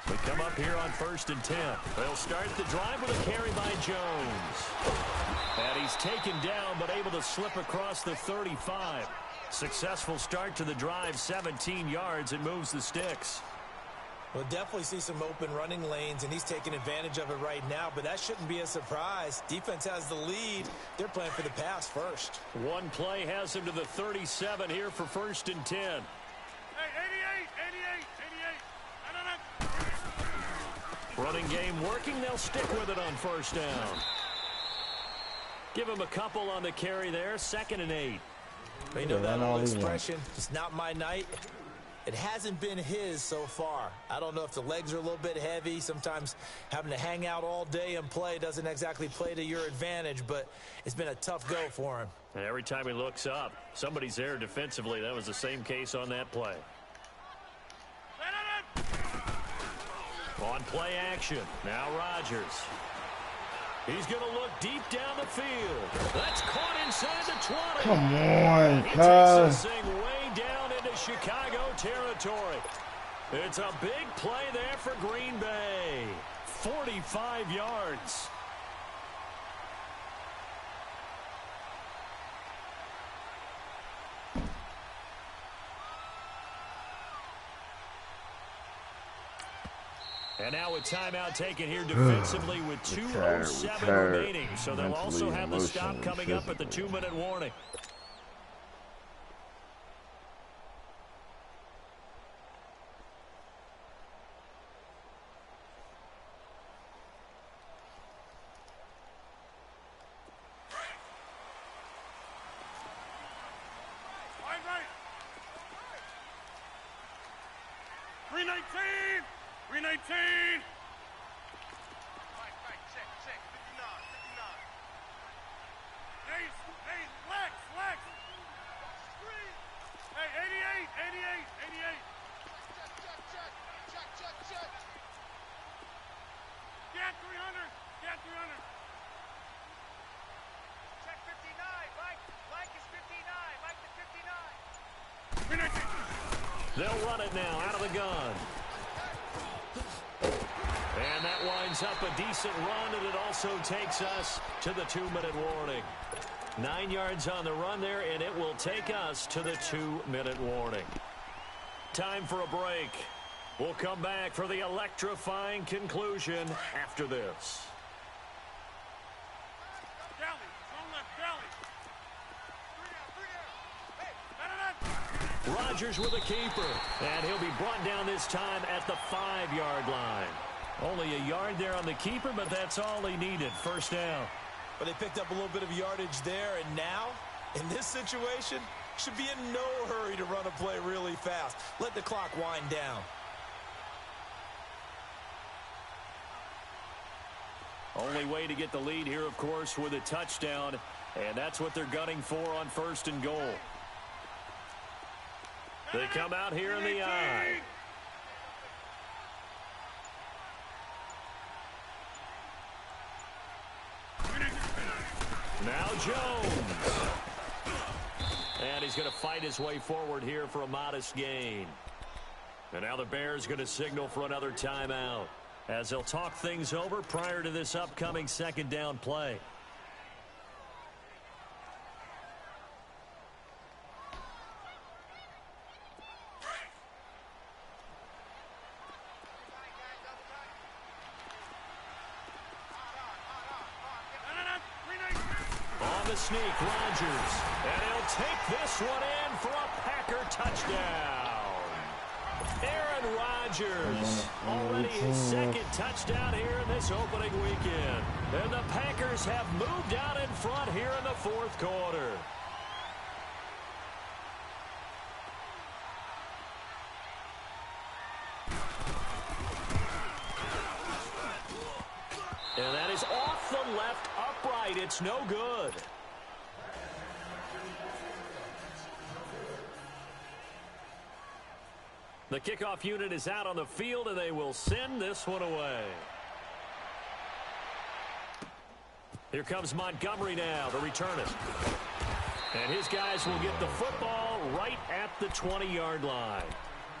Speaker 4: We come up here on 1st and 10. They'll start the drive with a carry by Jones. And he's taken down, but able to slip across the 35. Successful start to the drive, 17 yards, and moves the sticks.
Speaker 5: We'll definitely see some open running lanes, and he's taking advantage of it right now, but that shouldn't be a surprise. Defense has the lead. They're playing for the pass first.
Speaker 4: One play has him to the 37 here for 1st and 10.
Speaker 6: Hey, 88.
Speaker 4: Running game working. They'll stick with it on 1st down. Give him a couple on the carry there. 2nd and 8.
Speaker 5: You know that
Speaker 1: Yeah,
Speaker 5: old
Speaker 1: all he
Speaker 5: expression, it's not my night. It hasn't been his so far. I don't know if the legs are a little bit heavy. Sometimes having to hang out all day and play doesn't exactly play to your advantage, but it's been a tough go for him.
Speaker 4: And every time he looks up, somebody's there defensively. That was the same case on that play. On play action, now Rodgers. He's going to look deep down the field. That's caught inside the 20.
Speaker 1: Come on,
Speaker 4: He
Speaker 1: cuz.
Speaker 4: takes this thing way down into Chicago territory. It's a big play there for Green Bay. 45 yards. And now a timeout taken here defensively with 2:07 remaining. So they'll also have the stop coming up at the 2-minute warning.
Speaker 6: Right. 319. 319. Right, check, 59. Hey, Lex. Hey, 88. Check. Get 300. Check 59. Mike is 59. Mike to 59. 319.
Speaker 4: They'll run it now out of the gun. And that winds up a decent run, and it also takes us to the 2-minute warning. 9 yards on the run there, and it will take us to the 2-minute warning. Time for a break. We'll come back for the electrifying conclusion after this. Rodgers with a keeper, and he'll be brought down this time at the 5-yard line. Only a yard there on the keeper, but that's all he needed. First down.
Speaker 5: But they picked up a little bit of yardage there, and now, in this situation, should be in no hurry to run a play really fast. Let the clock wind down.
Speaker 4: Only way to get the lead here, of course, with a touchdown, and that's what they're gunning for on 1st and goal. They come out here in the eye. Now Jones. And he's going to fight his way forward here for a modest gain. And now the Bears going to signal for another timeout as they'll talk things over prior to this upcoming 2nd down play. Sneak Rodgers, and he'll take this one in for a Packer touchdown. Aaron Rodgers, already his 2nd touchdown here in this opening weekend. And the Packers have moved out in front here in the 4th quarter. And that is off the left upright. It's no good. The kickoff unit is out on the field, and they will send this one away. Here comes Montgomery now, the returnist. And his guys will get the football right at the 20-yard line.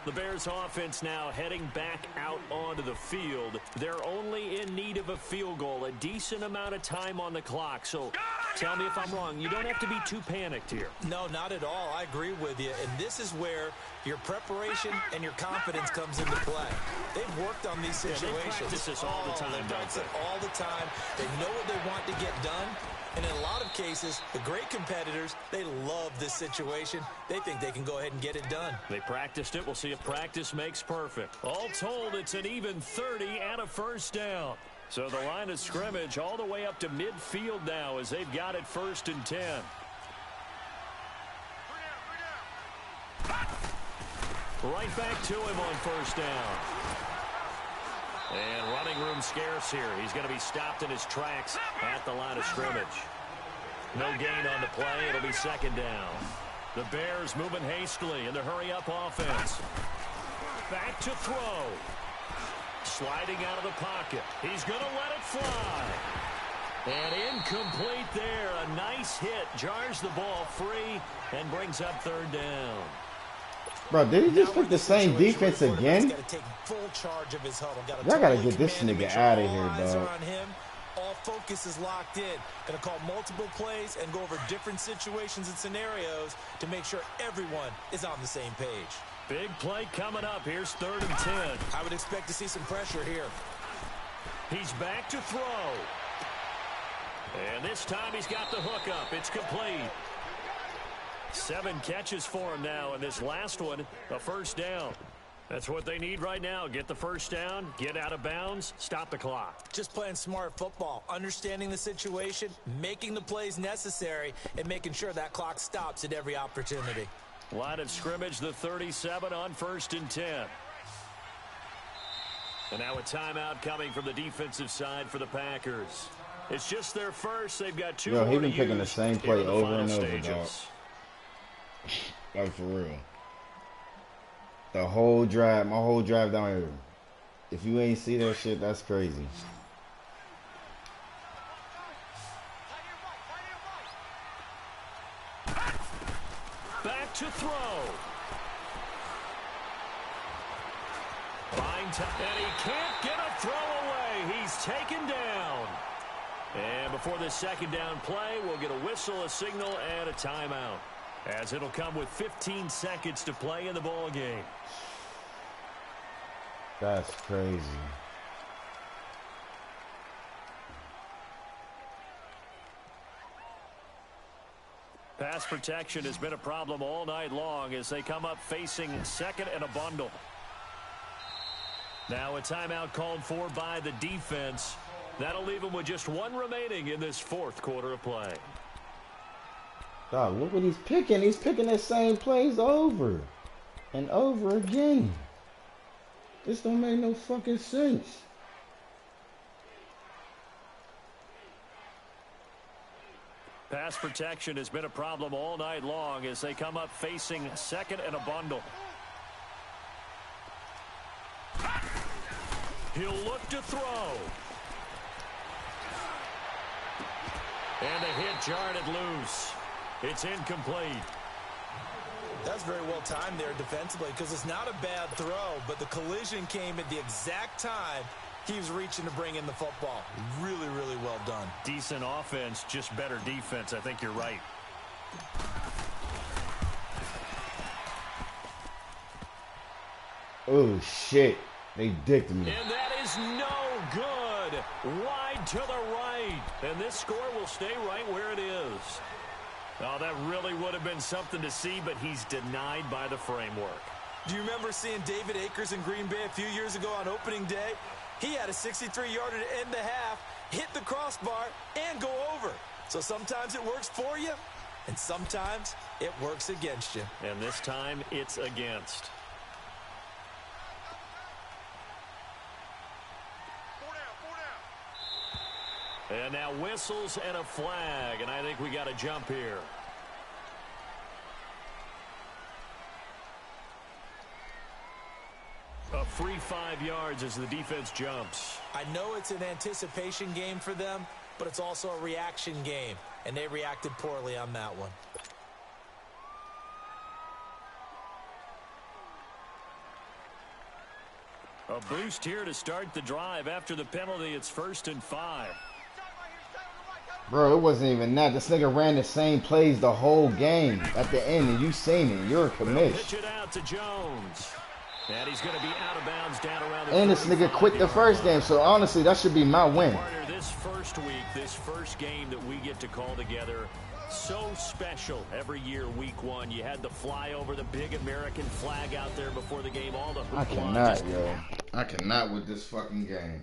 Speaker 4: The Bears offense now heading back out onto the field. They're only in need of a field goal, a decent amount of time on the clock. So tell me if I'm wrong. You don't have to be too panicked here.
Speaker 5: No, not at all. I agree with you. And this is where your preparation and your confidence comes into play. They've worked on these situations.
Speaker 4: They practice this all the time,
Speaker 5: They practice it all the time. They know what they want to get done. And in a lot of cases, the great competitors, they love this situation. They think they can go ahead and get it done.
Speaker 4: They practiced it. We'll see if practice makes perfect. All told, it's an even 30 and a 1st down. So the line of scrimmage all the way up to midfield now as they've got it 1st and 10. Right back to him on first down. And running room scarce here. He's going to be stopped in his tracks at the line of scrimmage. No gain on the play. It'll be second down. The Bears moving hastily in the hurry-up offense. Back to throw. Sliding out of the pocket. He's going to let it fly. And incomplete there. A nice hit. Jars the ball free and brings up third down.
Speaker 1: Bro, did he just pick the same defense again? Y'all gotta get this nigga out of here, dog.
Speaker 5: All focus is locked in. Gonna call multiple plays and go over different situations and scenarios to make sure everyone is on the same page.
Speaker 4: Big play coming up. Here's 3rd and 10.
Speaker 5: I would expect to see some pressure here.
Speaker 4: He's back to throw. And this time he's got the hook up. It's complete. 7 catches for him now, and this last one, a first down. That's what they need right now. Get the first down, get out of bounds, stop the clock.
Speaker 5: Just playing smart football, understanding the situation, making the plays necessary, and making sure that clock stops at every opportunity.
Speaker 4: Line of scrimmage, the 37 on 1st and 10. And now a timeout coming from the defensive side for the Packers. It's just their first. They've got 2 more
Speaker 1: Yo, he been
Speaker 4: to
Speaker 1: picking the
Speaker 4: use
Speaker 1: same
Speaker 4: here
Speaker 1: play
Speaker 4: in the
Speaker 1: over
Speaker 4: final
Speaker 1: and over,
Speaker 4: stages.
Speaker 1: dog. Like, for real. The whole drive, my whole drive down here. If you ain't see that shit, that's crazy.
Speaker 4: Back to throw. Fine time, and he can't get a throw away. He's taken down. And before this second down play, we'll get a whistle, a signal, and a timeout, as it'll come with 15 seconds to play in the ball game.
Speaker 1: That's crazy.
Speaker 4: Pass protection has been a problem all night long as they come up facing 2nd and a bundle. Now a timeout called for by the defense. That'll leave them with just 1 remaining in this 4th quarter of play.
Speaker 1: Dog, look what he's picking. He's picking the same plays over and over again. This don't make no fucking sense.
Speaker 4: Pass protection has been a problem all night long as they come up facing 2nd and a bundle. He'll look to throw. And the hit jarred it loose. It's incomplete.
Speaker 5: That's very well timed there defensively because it's not a bad throw, but the collision came at the exact time he was reaching to bring in the football. Really, really well done.
Speaker 4: Decent offense, just better defense. I think you're right.
Speaker 1: Oh, shit. They dicked me.
Speaker 4: And that is no good. Wide to the right. And this score will stay right where it is. Oh, that really would have been something to see, but he's denied by the framework.
Speaker 5: Do you remember seeing David Akers in Green Bay a few years ago on opening day? He had a 63-yarder to end the half, hit the crossbar, and go over. So sometimes it works for you, and sometimes it works against you.
Speaker 4: And this time, it's against. And now whistles and a flag, and I think we got a jump here. A free 5 yards as the defense jumps.
Speaker 5: I know it's an anticipation game for them, but it's also a reaction game, and they reacted poorly on that one.
Speaker 4: A boost here to start the drive. After the penalty, it's 1st and 5.
Speaker 1: Bro, it wasn't even that. This nigga ran the same plays the whole game at the end, and you seen it. You're a commish.
Speaker 4: Pitch it out to Jones. And he's going to be out of bounds down around the
Speaker 1: And this nigga quit the first game, so honestly, that should be my win.
Speaker 4: This first week, this first game that we get to call together, so special every year, week 1. You had the flyover, the big American flag out there before the game, all the
Speaker 1: I cannot, yo. I cannot with this fucking game.